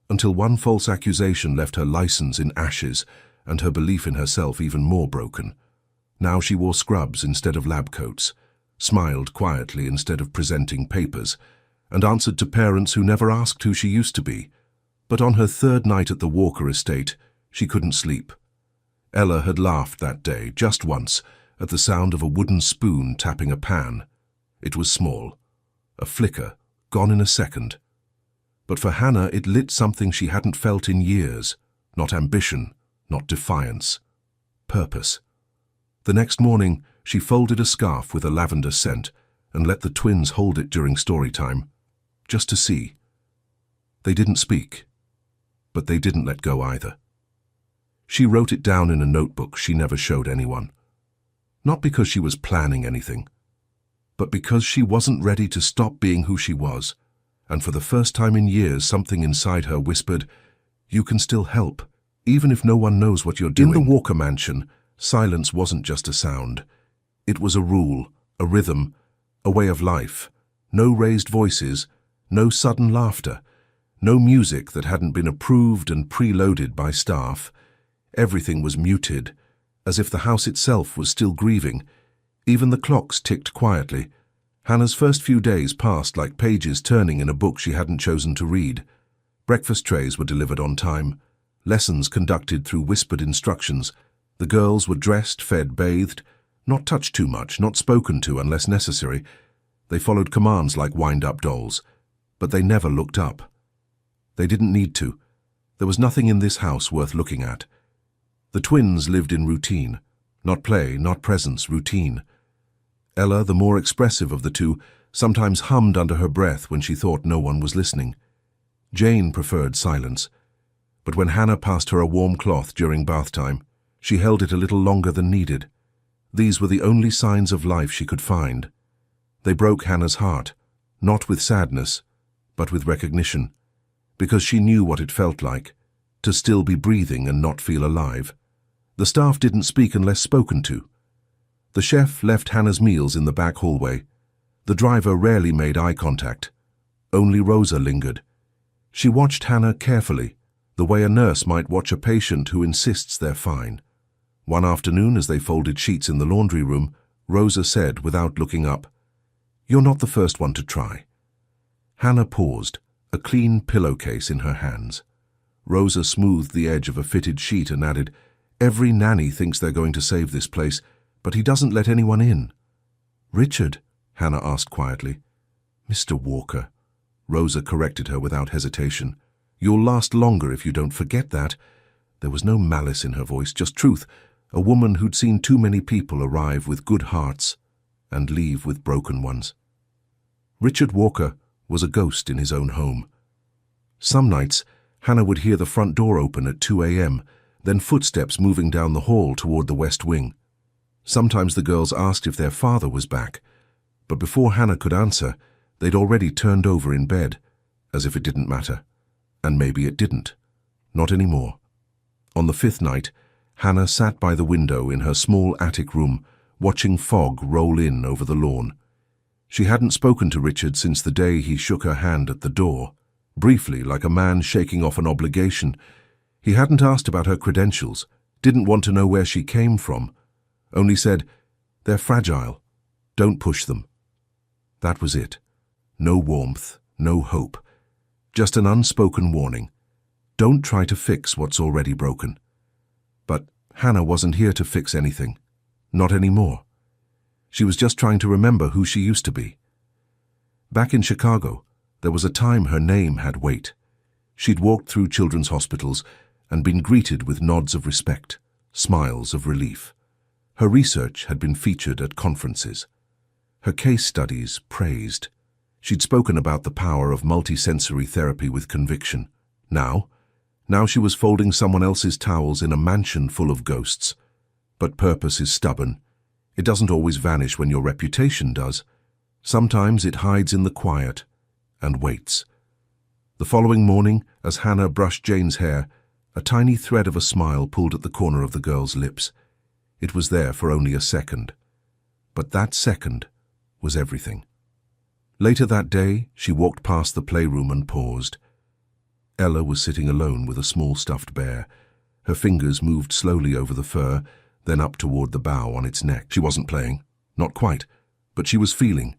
until one false accusation left her license in ashes and her belief in herself even more broken. Now she wore scrubs instead of lab coats, smiled quietly instead of presenting papers, and answered to parents who never asked who she used to be. But on her third night at the Walker estate, she couldn't sleep. Ella had laughed that day, just once, at the sound of a wooden spoon tapping a pan. It was small, a flicker, gone in a second. But for Hannah it lit something she hadn't felt in years, not ambition, not defiance, purpose. The next morning, she folded a scarf with a lavender scent and let the twins hold it during story time, just to see. They didn't speak, but they didn't let go either. She wrote it down in a notebook she never showed anyone. Not because she was planning anything, but because she wasn't ready to stop being who she was, and for the first time in years something inside her whispered, "You can still help, even if no one knows what you're doing." In the Walker mansion, silence wasn't just a sound. It was a rule, a rhythm, a way of life. No raised voices, no sudden laughter, no music that hadn't been approved and preloaded by staff. Everything was muted, as if the house itself was still grieving. Even the clocks ticked quietly. Hannah's first few days passed like pages turning in a book she hadn't chosen to read. Breakfast trays were delivered on time, lessons conducted through whispered instructions. The girls were dressed, fed, bathed, not touched too much, not spoken to unless necessary. They followed commands like wind-up dolls, but they never looked up. They didn't need to. There was nothing in this house worth looking at. The twins lived in routine. Not play, not presence, routine. Ella, the more expressive of the two, sometimes hummed under her breath when she thought no one was listening. Jane preferred silence. But when Hannah passed her a warm cloth during bath time, she held it a little longer than needed. These were the only signs of life she could find. They broke Hannah's heart, not with sadness, but with recognition, because she knew what it felt like, to still be breathing and not feel alive. The staff didn't speak unless spoken to. The chef left Hannah's meals in the back hallway. The driver rarely made eye contact. Only Rosa lingered. She watched Hannah carefully, the way a nurse might watch a patient who insists they're fine. One afternoon, as they folded sheets in the laundry room, Rosa said, without looking up, "You're not the first one to try." Hannah paused, a clean pillowcase in her hands. Rosa smoothed the edge of a fitted sheet and added, "Every nanny thinks they're going to save this place, but he doesn't let anyone in." "Richard?" Hannah asked quietly. "Mr. Walker," Rosa corrected her without hesitation. "You'll last longer if you don't forget that." There was no malice in her voice, just truth, a woman who'd seen too many people arrive with good hearts and leave with broken ones. Richard Walker was a ghost in his own home. Some nights, Hannah would hear the front door open at 2 a.m., then footsteps moving down the hall toward the west wing. Sometimes the girls asked if their father was back, but before Hannah could answer, they'd already turned over in bed, as if it didn't matter. And maybe it didn't. Not anymore. On the fifth night, Hannah sat by the window in her small attic room, watching fog roll in over the lawn. She hadn't spoken to Richard since the day he shook her hand at the door, briefly, like a man shaking off an obligation. He hadn't asked about her credentials, didn't want to know where she came from, only said, "They're fragile. Don't push them." That was it. No warmth, no hope. Just an unspoken warning. Don't try to fix what's already broken. But Hannah wasn't here to fix anything. Not anymore. She was just trying to remember who she used to be. Back in Chicago, there was a time her name had weight. She'd walked through children's hospitals and been greeted with nods of respect, smiles of relief. Her research had been featured at conferences. Her case studies praised. She'd spoken about the power of multisensory therapy with conviction. Now she was folding someone else's towels in a mansion full of ghosts. But purpose is stubborn. It doesn't always vanish when your reputation does. Sometimes it hides in the quiet and waits. The following morning, as Hannah brushed Jane's hair, a tiny thread of a smile pulled at the corner of the girl's lips. It was there for only a second. But that second was everything. Later that day, she walked past the playroom and paused. Ella was sitting alone with a small stuffed bear. Her fingers moved slowly over the fur, then up toward the bow on its neck. She wasn't playing, not quite, but she was feeling,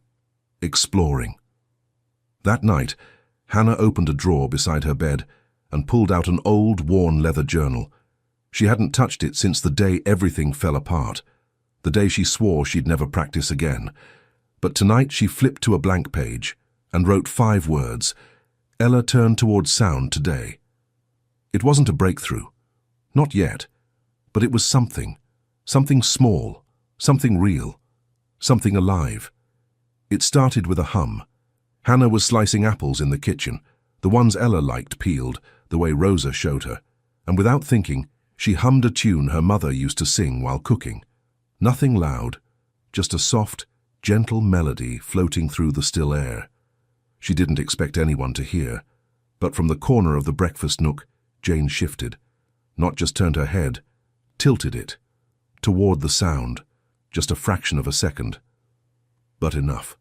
exploring. That night, Hannah opened a drawer beside her bed and pulled out an old, worn leather journal. She hadn't touched it since the day everything fell apart, the day she swore she'd never practice again. But tonight she flipped to a blank page and wrote 5 words. Ella turned towards sound today. It wasn't a breakthrough. Not yet. But it was something. Something small. Something real. Something alive. It started with a hum. Hannah was slicing apples in the kitchen, the ones Ella liked peeled, the way Rosa showed her, and without thinking, she hummed a tune her mother used to sing while cooking. Nothing loud, just a soft, gentle melody floating through the still air. She didn't expect anyone to hear, but from the corner of the breakfast nook, Jane shifted, not just turned her head, tilted it, toward the sound, just a fraction of a second. But enough.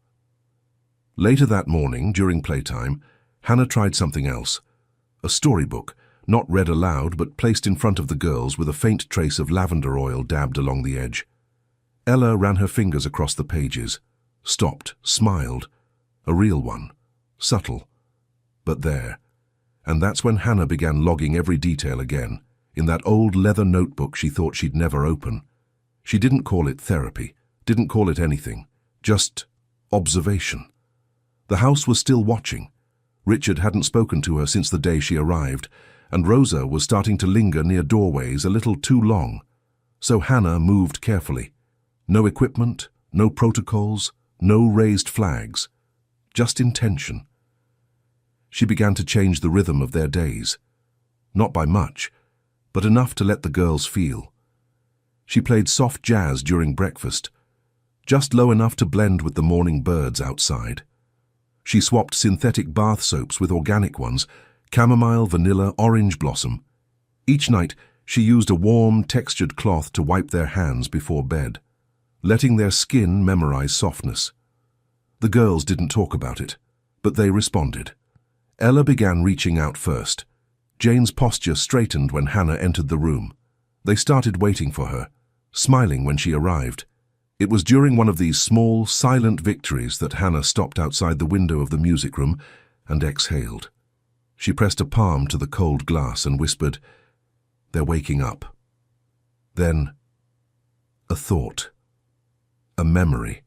Later that morning, during playtime, Hannah tried something else. A storybook, not read aloud but placed in front of the girls with a faint trace of lavender oil dabbed along the edge. Ella ran her fingers across the pages, stopped, smiled. A real one, subtle, but there. And that's when Hannah began logging every detail again, in that old leather notebook she thought she'd never open. She didn't call it therapy, didn't call it anything, just observation. The house was still watching. Richard hadn't spoken to her since the day she arrived, and Rosa was starting to linger near doorways a little too long. So Hannah moved carefully. No equipment, no protocols, no raised flags, just intention. She began to change the rhythm of their days. Not by much, but enough to let the girls feel. She played soft jazz during breakfast, just low enough to blend with the morning birds outside. She swapped synthetic bath soaps with organic ones, chamomile, vanilla, orange blossom. Each night, she used a warm, textured cloth to wipe their hands before bed, letting their skin memorize softness. The girls didn't talk about it, but they responded. Ella began reaching out first. Jane's posture straightened when Hannah entered the room. They started waiting for her, smiling when she arrived. It was during one of these small, silent victories that Hannah stopped outside the window of the music room and exhaled. She pressed a palm to the cold glass and whispered, "They're waking up." Then, a thought. A memory.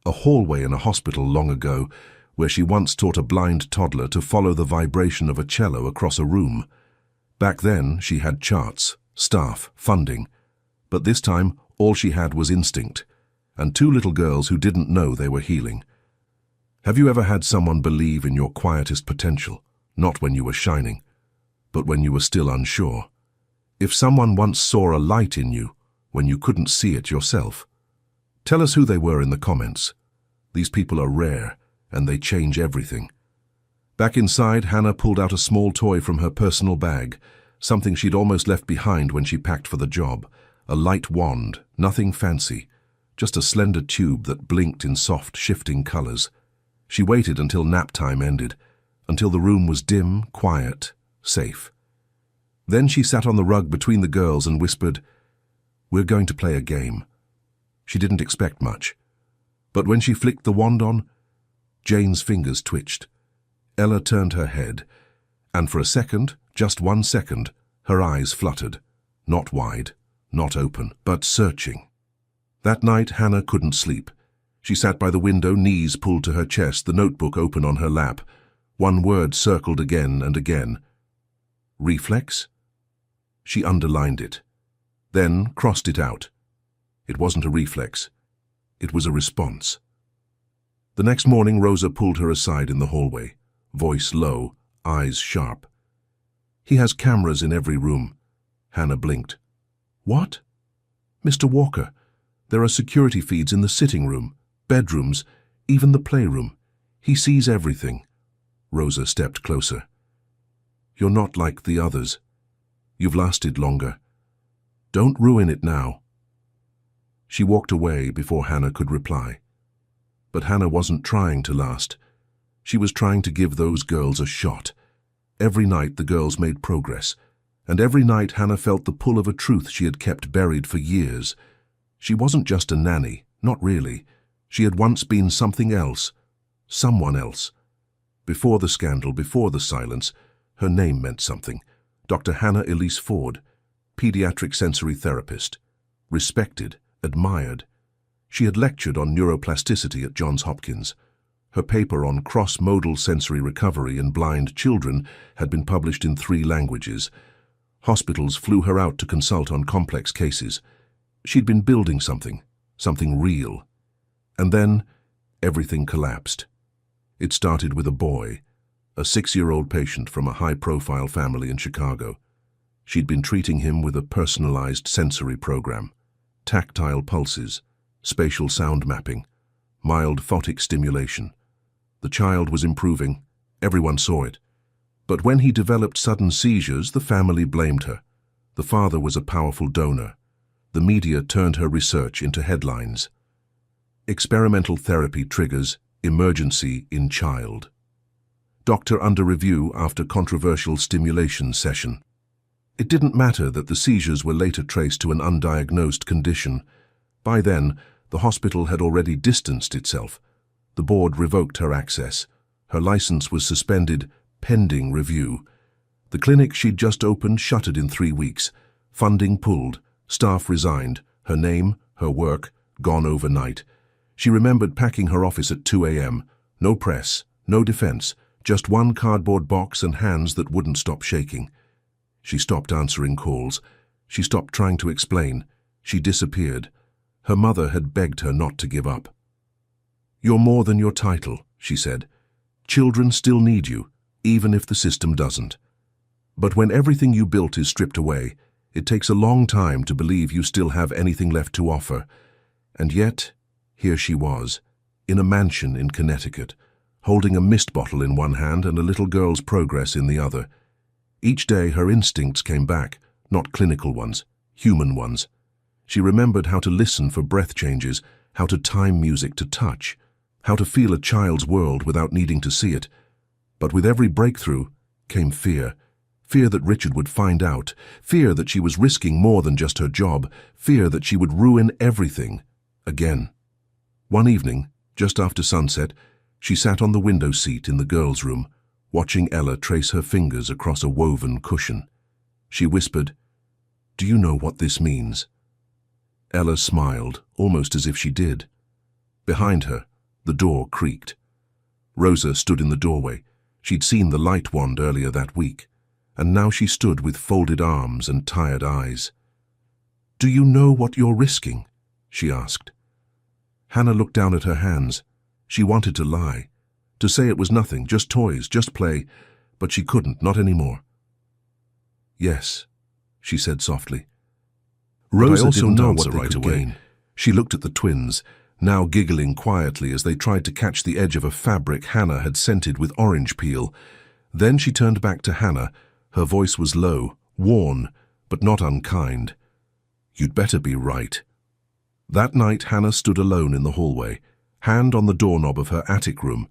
A hallway in a hospital long ago, where she once taught a blind toddler to follow the vibration of a cello across a room. Back then, she had charts, staff, funding. But this time, all she had was instinct, and two little girls who didn't know they were healing. Have you ever had someone believe in your quietest potential, not when you were shining, but when you were still unsure? If someone once saw a light in you, when you couldn't see it yourself, tell us who they were in the comments. These people are rare, and they change everything. Back inside, Hannah pulled out a small toy from her personal bag, something she'd almost left behind when she packed for the job. A light wand, nothing fancy, just a slender tube that blinked in soft, shifting colors. She waited until nap time ended, until the room was dim, quiet, safe. Then she sat on the rug between the girls and whispered, "We're going to play a game." She didn't expect much. But when she flicked the wand on, Jane's fingers twitched. Ella turned her head, and for a second, just 1 second, her eyes fluttered. Not wide, not open, but searching. That night, Hannah couldn't sleep. She sat by the window, knees pulled to her chest, the notebook open on her lap. One word circled again and again. Reflex? She underlined it, then crossed it out. It wasn't a reflex. It was a response. The next morning, Rosa pulled her aside in the hallway, voice low, eyes sharp. "He has cameras in every room." Hannah blinked. "What?" "Mr. Walker, there are security feeds in the sitting room, bedrooms, even the playroom. He sees everything." Rosa stepped closer. "You're not like the others. You've lasted longer. Don't ruin it now." She walked away before Hannah could reply. But Hannah wasn't trying to last. She was trying to give those girls a shot. Every night the girls made progress, and every night Hannah felt the pull of a truth she had kept buried for years. She wasn't just a nanny, not really. She had once been something else, someone else. Before the scandal, before the silence, her name meant something. Dr. Hannah Elise Ford, pediatric sensory therapist. Respected, admired. She had lectured on neuroplasticity at Johns Hopkins. Her paper on cross-modal sensory recovery in blind children had been published in 3 languages. Hospitals flew her out to consult on complex cases. She'd been building something real. And then, everything collapsed. It started with a boy, a 6-year-old patient from a high-profile family in Chicago. She'd been treating him with a personalized sensory program, tactile pulses, spatial sound mapping, mild photic stimulation. The child was improving. Everyone saw it. But when he developed sudden seizures, the family blamed her. The father was a powerful donor. The media turned her research into headlines. Experimental therapy triggers emergency in child. Doctor under review after controversial stimulation session. It didn't matter that the seizures were later traced to an undiagnosed condition. By then, the hospital had already distanced itself. The board revoked her access. Her license was suspended, pending review. The clinic she'd just opened shuttered in 3 weeks. Funding pulled, staff resigned, her name, her work, gone overnight. She remembered packing her office at 2 a.m. No press, no defense, just one cardboard box and hands that wouldn't stop shaking. She stopped answering calls. She stopped trying to explain. She disappeared. Her mother had begged her not to give up. "You're more than your title," she said. "Children still need you, even if the system doesn't. But when everything you built is stripped away, it takes a long time to believe you still have anything left to offer." And yet, here she was, in a mansion in Connecticut, holding a mist bottle in one hand and a little girl's progress in the other. Each day her instincts came back, not clinical ones, human ones. She remembered how to listen for breath changes, how to time music to touch, how to feel a child's world without needing to see it. But with every breakthrough came fear. Fear that Richard would find out, fear that she was risking more than just her job, fear that she would ruin everything, again. One evening, just after sunset, she sat on the window seat in the girls' room, watching Ella trace her fingers across a woven cushion. She whispered, "Do you know what this means?" Ella smiled, almost as if she did. Behind her, the door creaked. Rosa stood in the doorway. She'd seen the light wand earlier that week, and now she stood with folded arms and tired eyes. "Do you know what you're risking?" she asked. Hannah looked down at her hands. She wanted to lie, to say it was nothing, just toys, just play, but she couldn't, not anymore. "Yes," she said softly. Rosa also didn't answer right away. She looked at the twins, now giggling quietly as they tried to catch the edge of a fabric Hannah had scented with orange peel. Then she turned back to Hannah. Her voice was low, worn, but not unkind. "You'd better be right." That night Hannah stood alone in the hallway, hand on the doorknob of her attic room.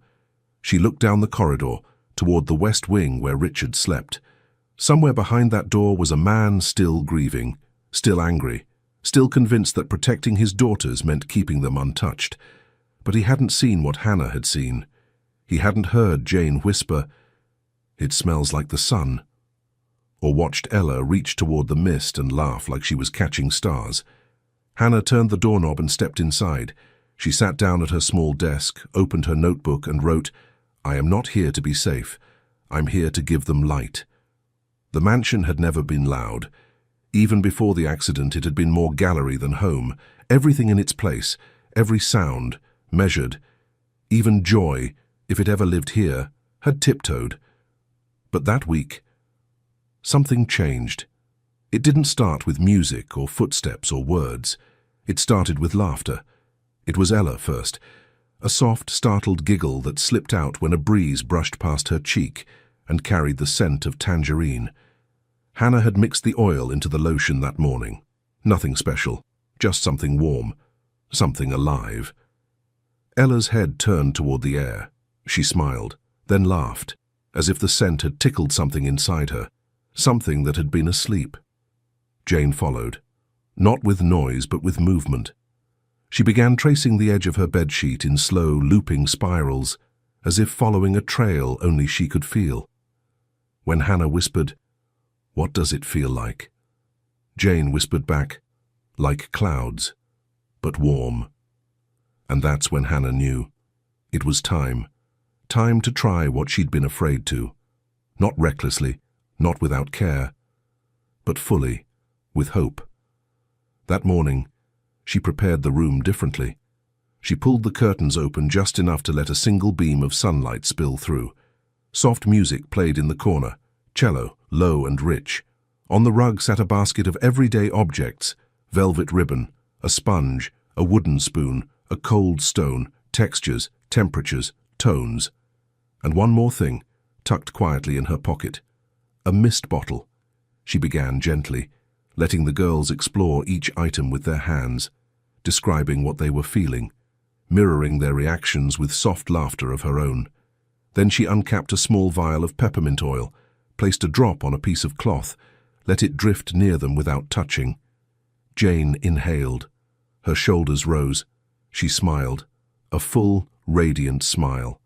She looked down the corridor, toward the west wing where Richard slept. Somewhere behind that door was a man still grieving, still angry, still convinced that protecting his daughters meant keeping them untouched. But he hadn't seen what Hannah had seen. He hadn't heard Jane whisper, "It smells like the sun," or watched Ella reach toward the mist and laugh like she was catching stars. Hannah turned the doorknob and stepped inside. She sat down at her small desk, opened her notebook and wrote, "I am not here to be safe. I'm here to give them light." The mansion had never been loud. Even before the accident, it had been more gallery than home. Everything in its place, every sound, measured. Even joy, if it ever lived here, had tiptoed. But that week, something changed. It didn't start with music or footsteps or words. It started with laughter. It was Ella first, a soft, startled giggle that slipped out when a breeze brushed past her cheek and carried the scent of tangerine. Hannah had mixed the oil into the lotion that morning. Nothing special, just something warm, something alive. Ella's head turned toward the air. She smiled, then laughed, as if the scent had tickled something inside her, something that had been asleep. Jane followed, not with noise but with movement. She began tracing the edge of her bedsheet in slow, looping spirals, as if following a trail only she could feel. When Hannah whispered, "What does it feel like?" Jane whispered back, "Like clouds, but warm." And that's when Hannah knew. It was time. Time to try what she'd been afraid to. Not recklessly, not without care, but fully, with hope. That morning, she prepared the room differently. She pulled the curtains open just enough to let a single beam of sunlight spill through. Soft music played in the corner, cello, low and rich. On the rug sat a basket of everyday objects, velvet ribbon, a sponge, a wooden spoon, a cold stone, textures, temperatures, tones. And one more thing, tucked quietly in her pocket. A mist bottle. She began gently, letting the girls explore each item with their hands, describing what they were feeling, mirroring their reactions with soft laughter of her own. Then she uncapped a small vial of peppermint oil, placed a drop on a piece of cloth, let it drift near them without touching. Jane inhaled. Her shoulders rose. She smiled, a full, radiant smile.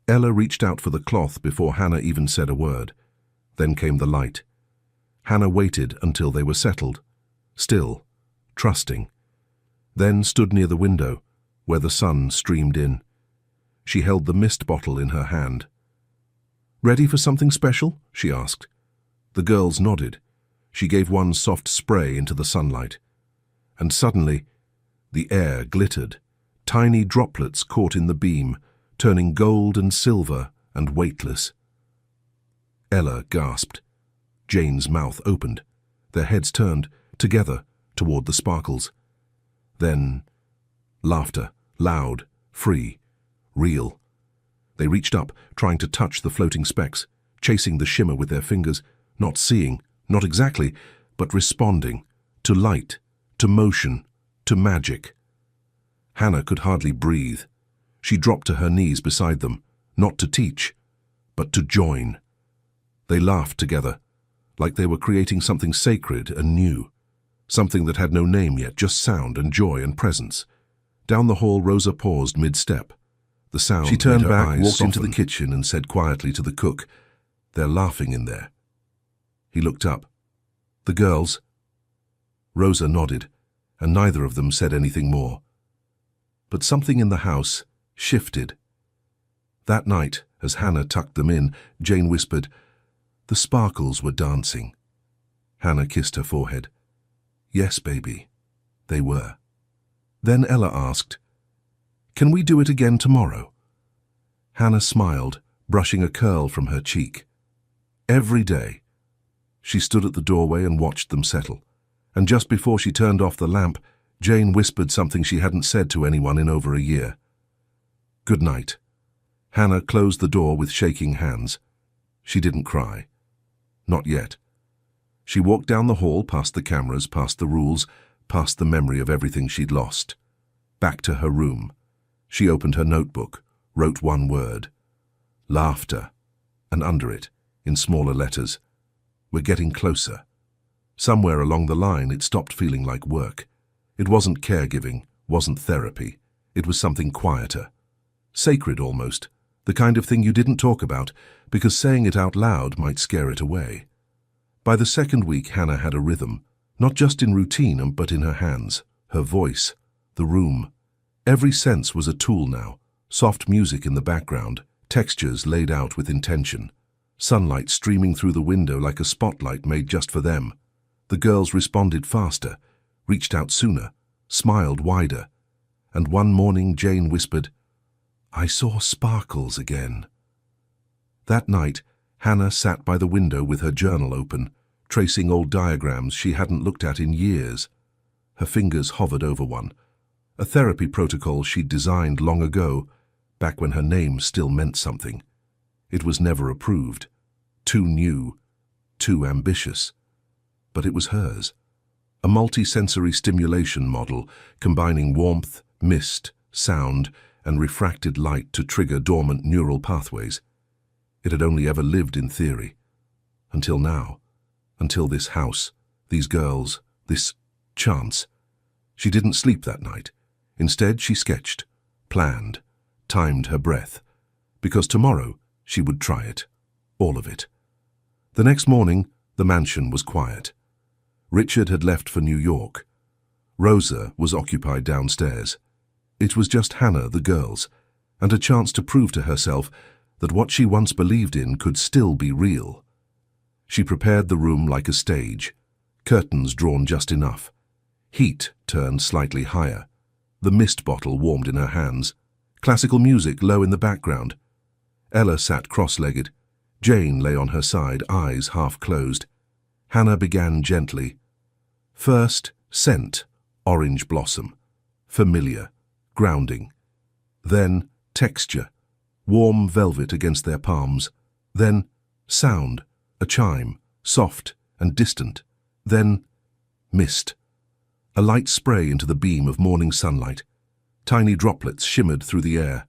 Ella reached out for the cloth before Hannah even said a word. Then came the light. Hannah waited until they were settled, still, trusting. Then stood near the window, where the sun streamed in. She held the mist bottle in her hand. "Ready for something special?" she asked. The girls nodded. She gave one soft spray into the sunlight. And suddenly, the air glittered. Tiny droplets caught in the beam, turning gold and silver and weightless. Ella gasped. Jane's mouth opened. Their heads turned, together, toward the sparkles. Then, laughter, loud, free, real. They reached up, trying to touch the floating specks, chasing the shimmer with their fingers, not seeing, not exactly, but responding, to light, to motion, to magic. Hannah could hardly breathe. She dropped to her knees beside them, not to teach, but to join. They laughed together, like they were creating something sacred and new, something that had no name yet, just sound and joy and presence. Down the hall, Rosa paused mid-step. The sound She turned made her back, eyes walked into soften. the kitchen and said quietly to the cook, "They're laughing in there." He looked up. "The girls?" Rosa nodded. and neither of them said anything more. But something in the house shifted. That night, as Hannah tucked them in, Jane whispered, "The sparkles were dancing." Hannah kissed her forehead. "Yes, baby, they were." Then Ella asked, "Can we do it again tomorrow?" Hannah smiled, brushing a curl from her cheek. Every day. She stood at the doorway and watched them settle, and just before she turned off the lamp, Jane whispered something she hadn't said to anyone in over a year. "Good night." Hannah closed the door with shaking hands. She didn't cry. Not yet. She walked down the hall, past the cameras, past the rules, past the memory of everything she'd lost. Back to her room. She opened her notebook, wrote one word. Laughter. And under it, in smaller letters, "We're getting closer." Somewhere along the line, it stopped feeling like work. It wasn't caregiving, wasn't therapy. It was something quieter. Sacred almost. The kind of thing you didn't talk about, because saying it out loud might scare it away. By the second week, Hannah had a rhythm, not just in routine, but in her hands, her voice, the room. Every sense was a tool now. Soft music in the background, textures laid out with intention. Sunlight streaming through the window like a spotlight made just for them. The girls responded faster, reached out sooner, smiled wider. And one morning Jane whispered, "I saw sparkles again." That night, Hannah sat by the window with her journal open, tracing old diagrams she hadn't looked at in years. Her fingers hovered over one, a therapy protocol she'd designed long ago, back when her name still meant something. It was never approved. Too new, too ambitious. But it was hers. A multi-sensory stimulation model combining warmth, mist, sound, and refracted light to trigger dormant neural pathways. It had only ever lived in theory. Until now. Until this house, these girls, this chance. She didn't sleep that night. Instead, she sketched, planned, timed her breath. Because tomorrow, she would try it. All of it. The next morning, the mansion was quiet. Richard had left for New York. Rosa was occupied downstairs. It was just Hannah, the girls, and a chance to prove to herself that what she once believed in could still be real. She prepared the room like a stage, curtains drawn just enough, heat turned slightly higher, the mist bottle warmed in her hands, classical music low in the background. Ella sat cross-legged. Jane lay on her side, eyes half closed. Hannah began gently. First, scent, orange blossom, familiar, grounding. Then, texture, warm velvet against their palms. Then, sound, a chime, soft and distant. Then, mist. A light spray into the beam of morning sunlight. Tiny droplets shimmered through the air.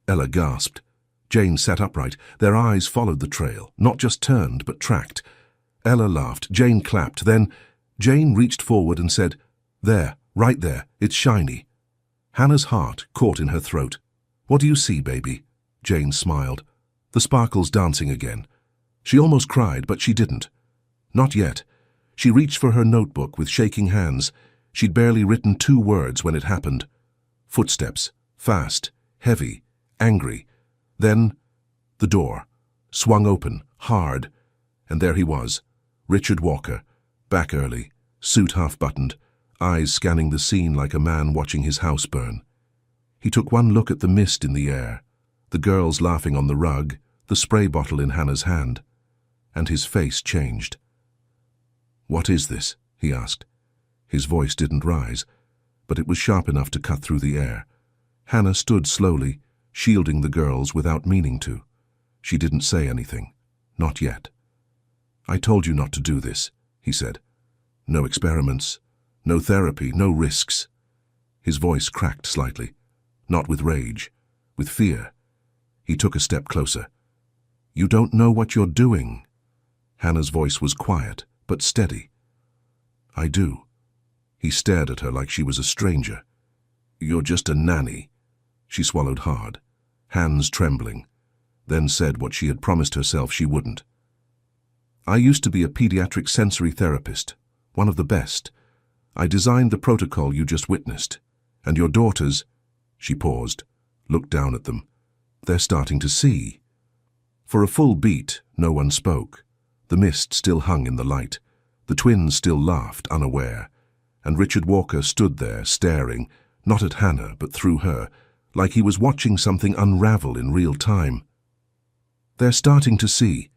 Ella gasped. Jane sat upright. Their eyes followed the trail, not just turned, but tracked. Ella laughed. Jane clapped. Then Jane reached forward and said, "There, right there, it's shiny." Hannah's heart caught in her throat. "What do you see, baby?" Jane smiled. The sparkles dancing again. She almost cried, but she didn't. Not yet. She reached for her notebook with shaking hands. She'd barely written 2 words when it happened. Footsteps, fast, heavy, angry. Then, the door, swung open, hard, and there he was, Richard Walker, back early, suit half-buttoned, eyes scanning the scene like a man watching his house burn. He took one look at the mist in the air, the girls laughing on the rug, the spray bottle in Hannah's hand, and his face changed. "What is this?" he asked. His voice didn't rise, but it was sharp enough to cut through the air. Hannah stood slowly, shielding the girls without meaning to. She didn't say anything. Not yet. "I told you not to do this," he said. "No experiments, no therapy, no risks." His voice cracked slightly, not with rage, with fear. He took a step closer. "You don't know what you're doing." Hannah's voice was quiet, but steady. "I do." He stared at her like she was a stranger. "You're just a nanny." She swallowed hard, hands trembling, then said what she had promised herself she wouldn't. "I used to be a pediatric sensory therapist, one of the best. I designed the protocol you just witnessed. And your daughters—" She paused, looked down at them. "They're starting to see." For a full beat, no one spoke. The mist still hung in the light. The twins still laughed, unaware. And Richard Walker stood there, staring, not at Hannah, but through her, like he was watching something unravel in real time. "They're starting to see."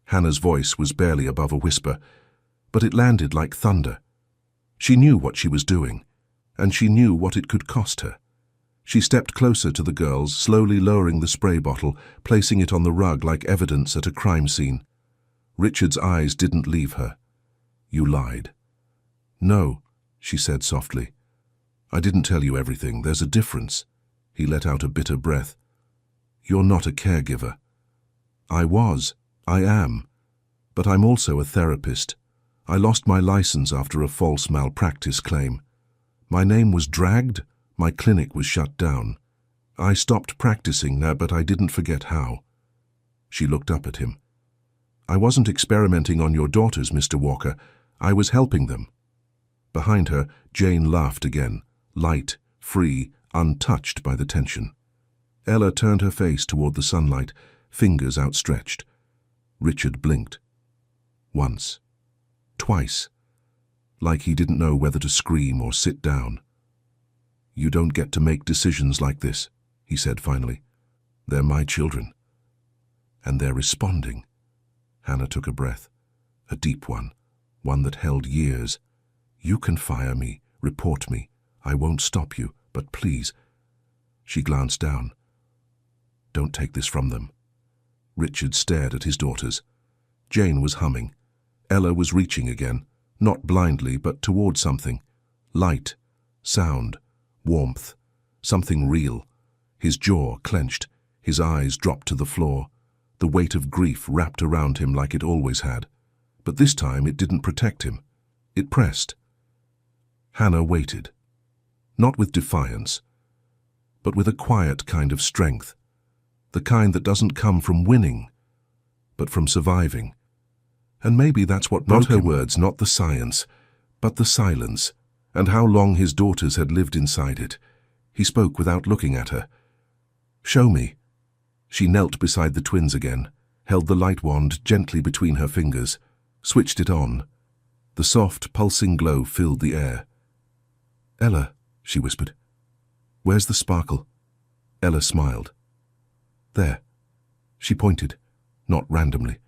Hannah's voice was barely above a whisper, but it landed like thunder. She knew what she was doing, and she knew what it could cost her. She stepped closer to the girls, slowly lowering the spray bottle, placing it on the rug like evidence at a crime scene. Richard's eyes didn't leave her. "You lied." "No," she said softly. "I didn't tell you everything. There's a difference." He let out a bitter breath. "You're not a caregiver." "I was. I am. But I'm also a therapist. I lost my license after a false malpractice claim. My name was dragged, my clinic was shut down. I stopped practicing now, but I didn't forget how." She looked up at him. "I wasn't experimenting on your daughters, Mr. Walker. I was helping them." Behind her, Jane laughed again, light, free, untouched by the tension. Ella turned her face toward the sunlight, fingers outstretched. Richard blinked. Once. Twice. Like he didn't know whether to scream or sit down. "You don't get to make decisions like this," he said finally. "They're my children." "And they're responding." Hannah took a breath. A deep one that held years. "You can fire me, report me. I won't stop you, but please." She glanced down. "Don't take this from them." Richard stared at his daughters. Jane was humming. Ella was reaching again, not blindly, but toward something. Light, sound, warmth, something real. His jaw clenched, his eyes dropped to the floor. The weight of grief wrapped around him like it always had. But this time it didn't protect him. It pressed. Hannah waited. Not with defiance, but with a quiet kind of strength. The kind that doesn't come from winning, but from surviving. And maybe that's what broke him. Not her words, not the science, but the silence, and how long his daughters had lived inside it. He spoke without looking at her. "Show me." She knelt beside the twins again, held the light wand gently between her fingers, switched it on. The soft, pulsing glow filled the air. "Ella," she whispered, "where's the sparkle?" Ella smiled. "There." She pointed, not randomly,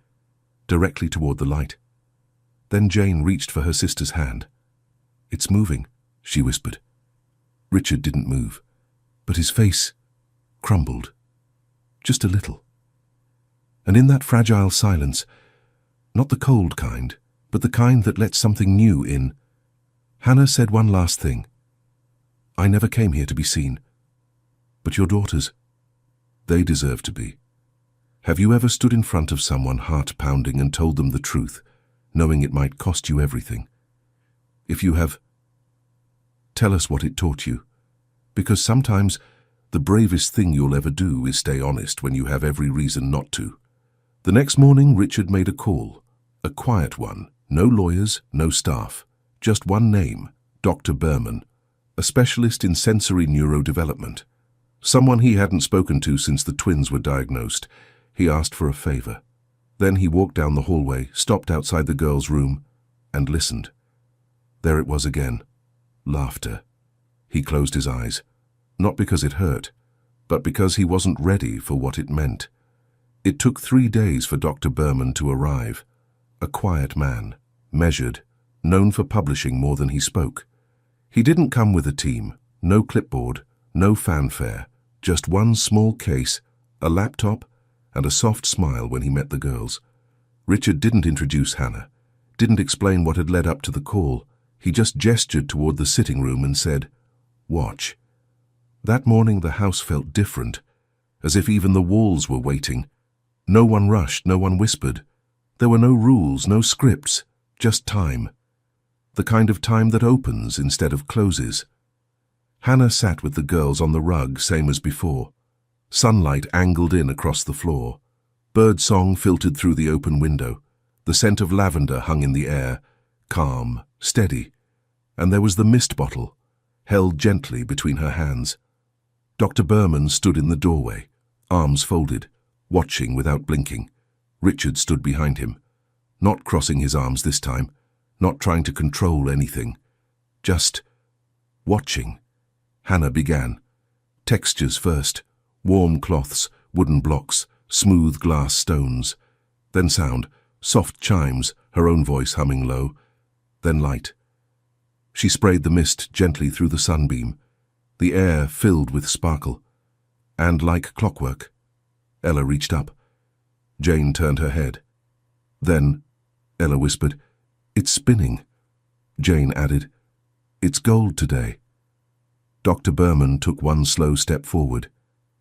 directly toward the light. Then Jane reached for her sister's hand. "It's moving," she whispered. Richard didn't move, but his face crumbled, just a little. And in that fragile silence, not the cold kind, but the kind that lets something new in, Hannah said one last thing. "I never came here to be seen. But your daughters, they deserve to be." Have you ever stood in front of someone heart-pounding and told them the truth, knowing it might cost you everything? If you have, tell us what it taught you. Because sometimes the bravest thing you'll ever do is stay honest when you have every reason not to. The next morning, Richard made a call. A quiet one. No lawyers, no staff. Just one name, Dr. Berman, a specialist in sensory neurodevelopment. Someone he hadn't spoken to since the twins were diagnosed. He asked for a favor. Then he walked down the hallway, stopped outside the girls' room, and listened. There it was again. Laughter. He closed his eyes, not because it hurt, but because he wasn't ready for what it meant. It took 3 days for Dr. Berman to arrive. A quiet man, measured, known for publishing more than he spoke. He didn't come with a team, no clipboard, no fanfare, just one small case, a laptop, and a soft smile when he met the girls. Richard didn't introduce Hannah, didn't explain what had led up to the call. He just gestured toward the sitting room and said, "Watch." That morning the house felt different, as if even the walls were waiting. No one rushed, no one whispered. There were no rules, no scripts, just time. The kind of time that opens instead of closes. Hannah sat with the girls on the rug, same as before. Sunlight angled in across the floor. Birdsong filtered through the open window. The scent of lavender hung in the air, calm, steady. And there was the mist bottle, held gently between her hands. Dr. Berman stood in the doorway, arms folded, watching without blinking. Richard stood behind him, not crossing his arms this time, not trying to control anything, just watching. Hannah began. Textures first, warm cloths, wooden blocks, smooth glass stones. Then sound, soft chimes, her own voice humming low. Then light. She sprayed the mist gently through the sunbeam. The air filled with sparkle. And like clockwork, Ella reached up. Jane turned her head. Then, Ella whispered, "It's spinning." Jane added, "It's gold today." Dr. Berman took one slow step forward.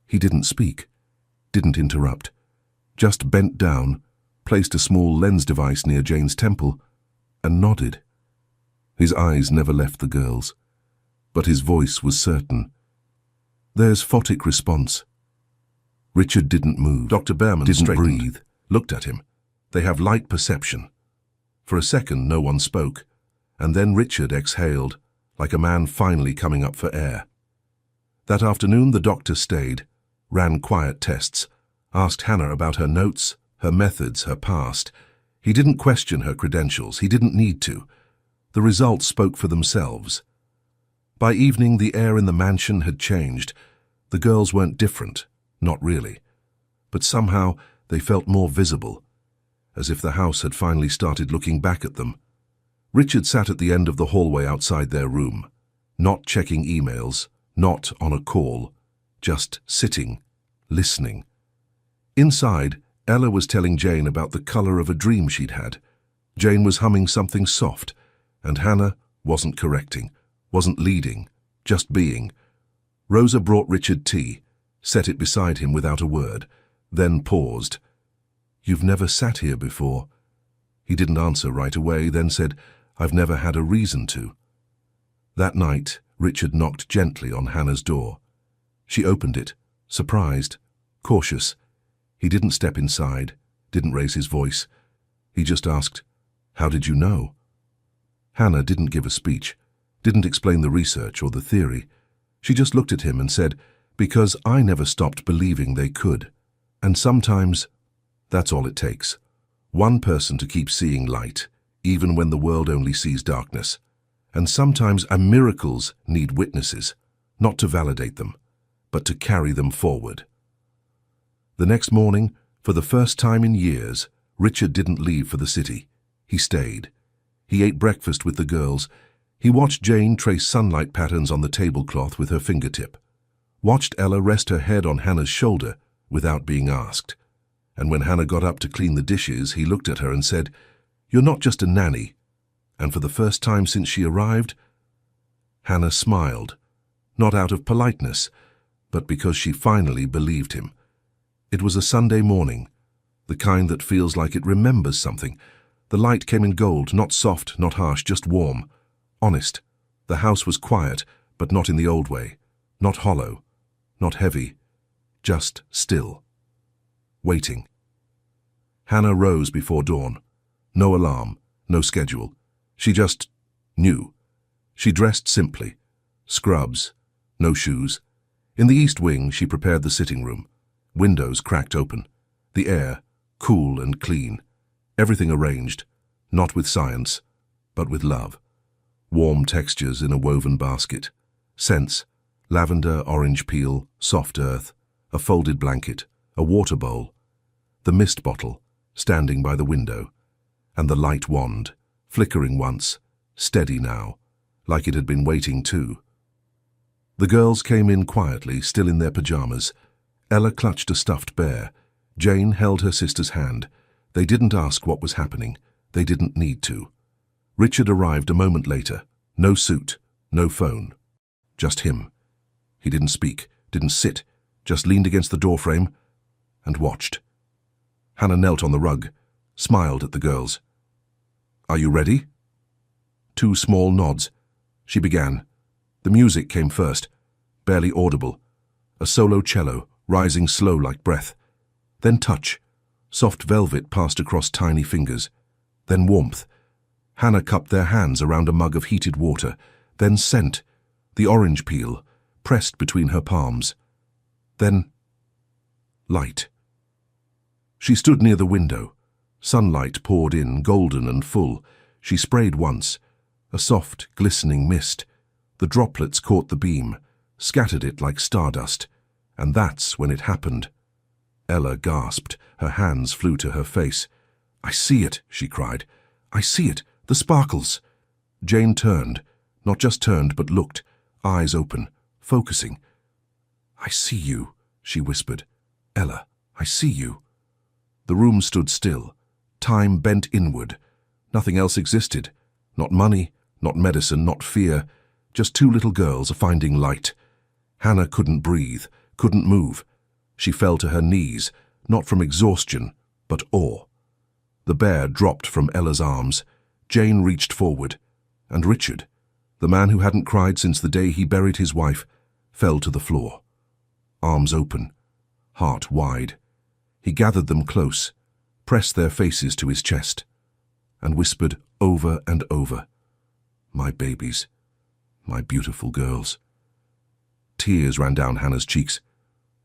He didn't speak, didn't interrupt, just bent down, placed a small lens device near Jane's temple, and nodded. His eyes never left the girl's, but his voice was certain. There's photic response. Richard didn't move. Dr. Berman didn't breathe, looked at him. They have light perception. For a second, no one spoke, and then Richard exhaled, like a man finally coming up for air. That afternoon, the doctor stayed, ran quiet tests, asked Hannah about her notes, her methods, her past. He didn't question her credentials. He didn't need to. The results spoke for themselves. By evening, the air in the mansion had changed. The girls weren't different, not really. But somehow, they felt more visible, as if the house had finally started looking back at them. Richard sat at the end of the hallway outside their room, not checking emails, not on a call, just sitting, listening. Inside, Ella was telling Jane about the color of a dream she'd had. Jane was humming something soft, and Hannah wasn't correcting, wasn't leading, just being. Rosa brought Richard tea, set it beside him without a word, then paused. "You've never sat here before." He didn't answer right away, then said, "I've never had a reason to." That night, Richard knocked gently on Hannah's door. She opened it, surprised, cautious. He didn't step inside, didn't raise his voice. He just asked, "How did you know?" Hannah didn't give a speech, didn't explain the research or the theory. She just looked at him and said, "Because I never stopped believing they could. And sometimes, that's all it takes. One person to keep seeing light, even when the world only sees darkness. And sometimes miracles need witnesses, not to validate them, but to carry them forward." The next morning, for the first time in years, Richard didn't leave for the city. He stayed. He ate breakfast with the girls. He watched Jane trace sunlight patterns on the tablecloth with her fingertip. Watched Ella rest her head on Hannah's shoulder without being asked. And when Hannah got up to clean the dishes, he looked at her and said, "You're not just a nanny." And for the first time since she arrived, Hannah smiled, not out of politeness, but because she finally believed him. It was a Sunday morning, the kind that feels like it remembers something. The light came in gold, not soft, not harsh, just warm, honest. The house was quiet, but not in the old way, not hollow, not heavy, just still. Waiting. Hannah rose before dawn. No alarm, no schedule. She just knew. She dressed simply. Scrubs, no shoes. In the east wing, she prepared the sitting room. Windows cracked open. The air, cool and clean. Everything arranged, not with science, but with love. Warm textures in a woven basket. Scents, lavender, orange peel, soft earth, a folded blanket, a water bowl. The mist bottle, standing by the window. And the light wand, flickering once, steady now, like it had been waiting too. The girls came in quietly, still in their pajamas. Ella clutched a stuffed bear. Jane held her sister's hand. They didn't ask what was happening. They didn't need to. Richard arrived a moment later. No suit, no phone. Just him. He didn't speak, didn't sit, just leaned against the doorframe and watched. Hannah knelt on the rug, smiled at the girls. "Are you ready?" Two small nods. She began. The music came first, barely audible. A solo cello, rising slow like breath. Then touch. Soft velvet passed across tiny fingers. Then warmth. Hannah cupped their hands around a mug of heated water, then scent, the orange peel, pressed between her palms. Then light. She stood near the window. Sunlight poured in, golden and full. She sprayed once, a soft, glistening mist. The droplets caught the beam, scattered it like stardust, and that's when it happened. Ella gasped. Her hands flew to her face. "I see it," she cried. "I see it, the sparkles." Jane turned, not just turned but looked, eyes open, focusing. "I see you," she whispered. "Ella, I see you." The room stood still. Time bent inward. Nothing else existed. Not money, not medicine, not fear. Just two little girls finding light. Hannah couldn't breathe, couldn't move. She fell to her knees, not from exhaustion, but awe. The bear dropped from Ella's arms. Jane reached forward, and Richard, the man who hadn't cried since the day he buried his wife, fell to the floor. Arms open, heart wide. He gathered them close, pressed their faces to his chest, and whispered over and over, "My babies, my beautiful girls." Tears ran down Hannah's cheeks,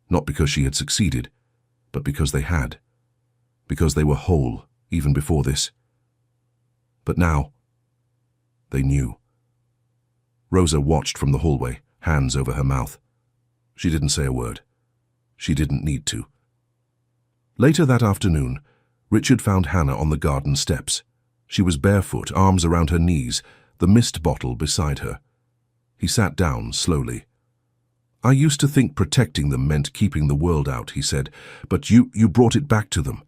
not because she had succeeded, but because they had. Because they were whole, even before this. But now, they knew. Rosa watched from the hallway, hands over her mouth. She didn't say a word. She didn't need to. Later that afternoon, Richard found Hannah on the garden steps. She was barefoot, arms around her knees, the mist bottle beside her. He sat down slowly. "I used to think protecting them meant keeping the world out," he said, "but you brought it back to them."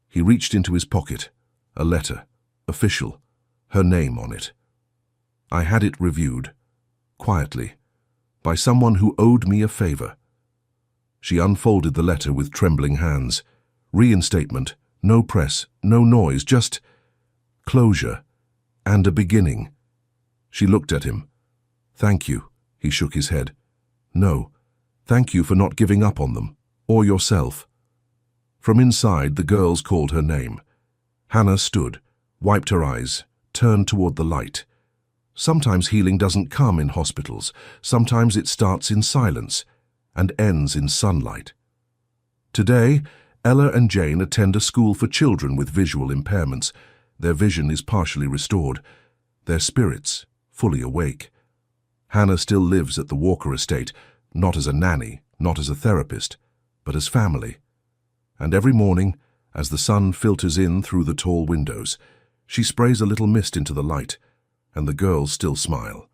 He reached into his pocket. A letter, official, her name on it. "I had it reviewed, quietly, by someone who owed me a favor." She unfolded the letter with trembling hands. Reinstatement, no press, no noise, just closure and a beginning. She looked at him. "Thank you," he shook his head. "No, thank you for not giving up on them, or yourself." From inside, the girls called her name. Hannah stood, wiped her eyes, turned toward the light. Sometimes healing doesn't come in hospitals. Sometimes it starts in silence and ends in sunlight. Today, Ella and Jane attend a school for children with visual impairments. Their vision is partially restored, their spirits fully awake. Hannah still lives at the Walker estate, not as a nanny, not as a therapist, but as family. And every morning, as the sun filters in through the tall windows, she sprays a little mist into the light, and the girls still smile.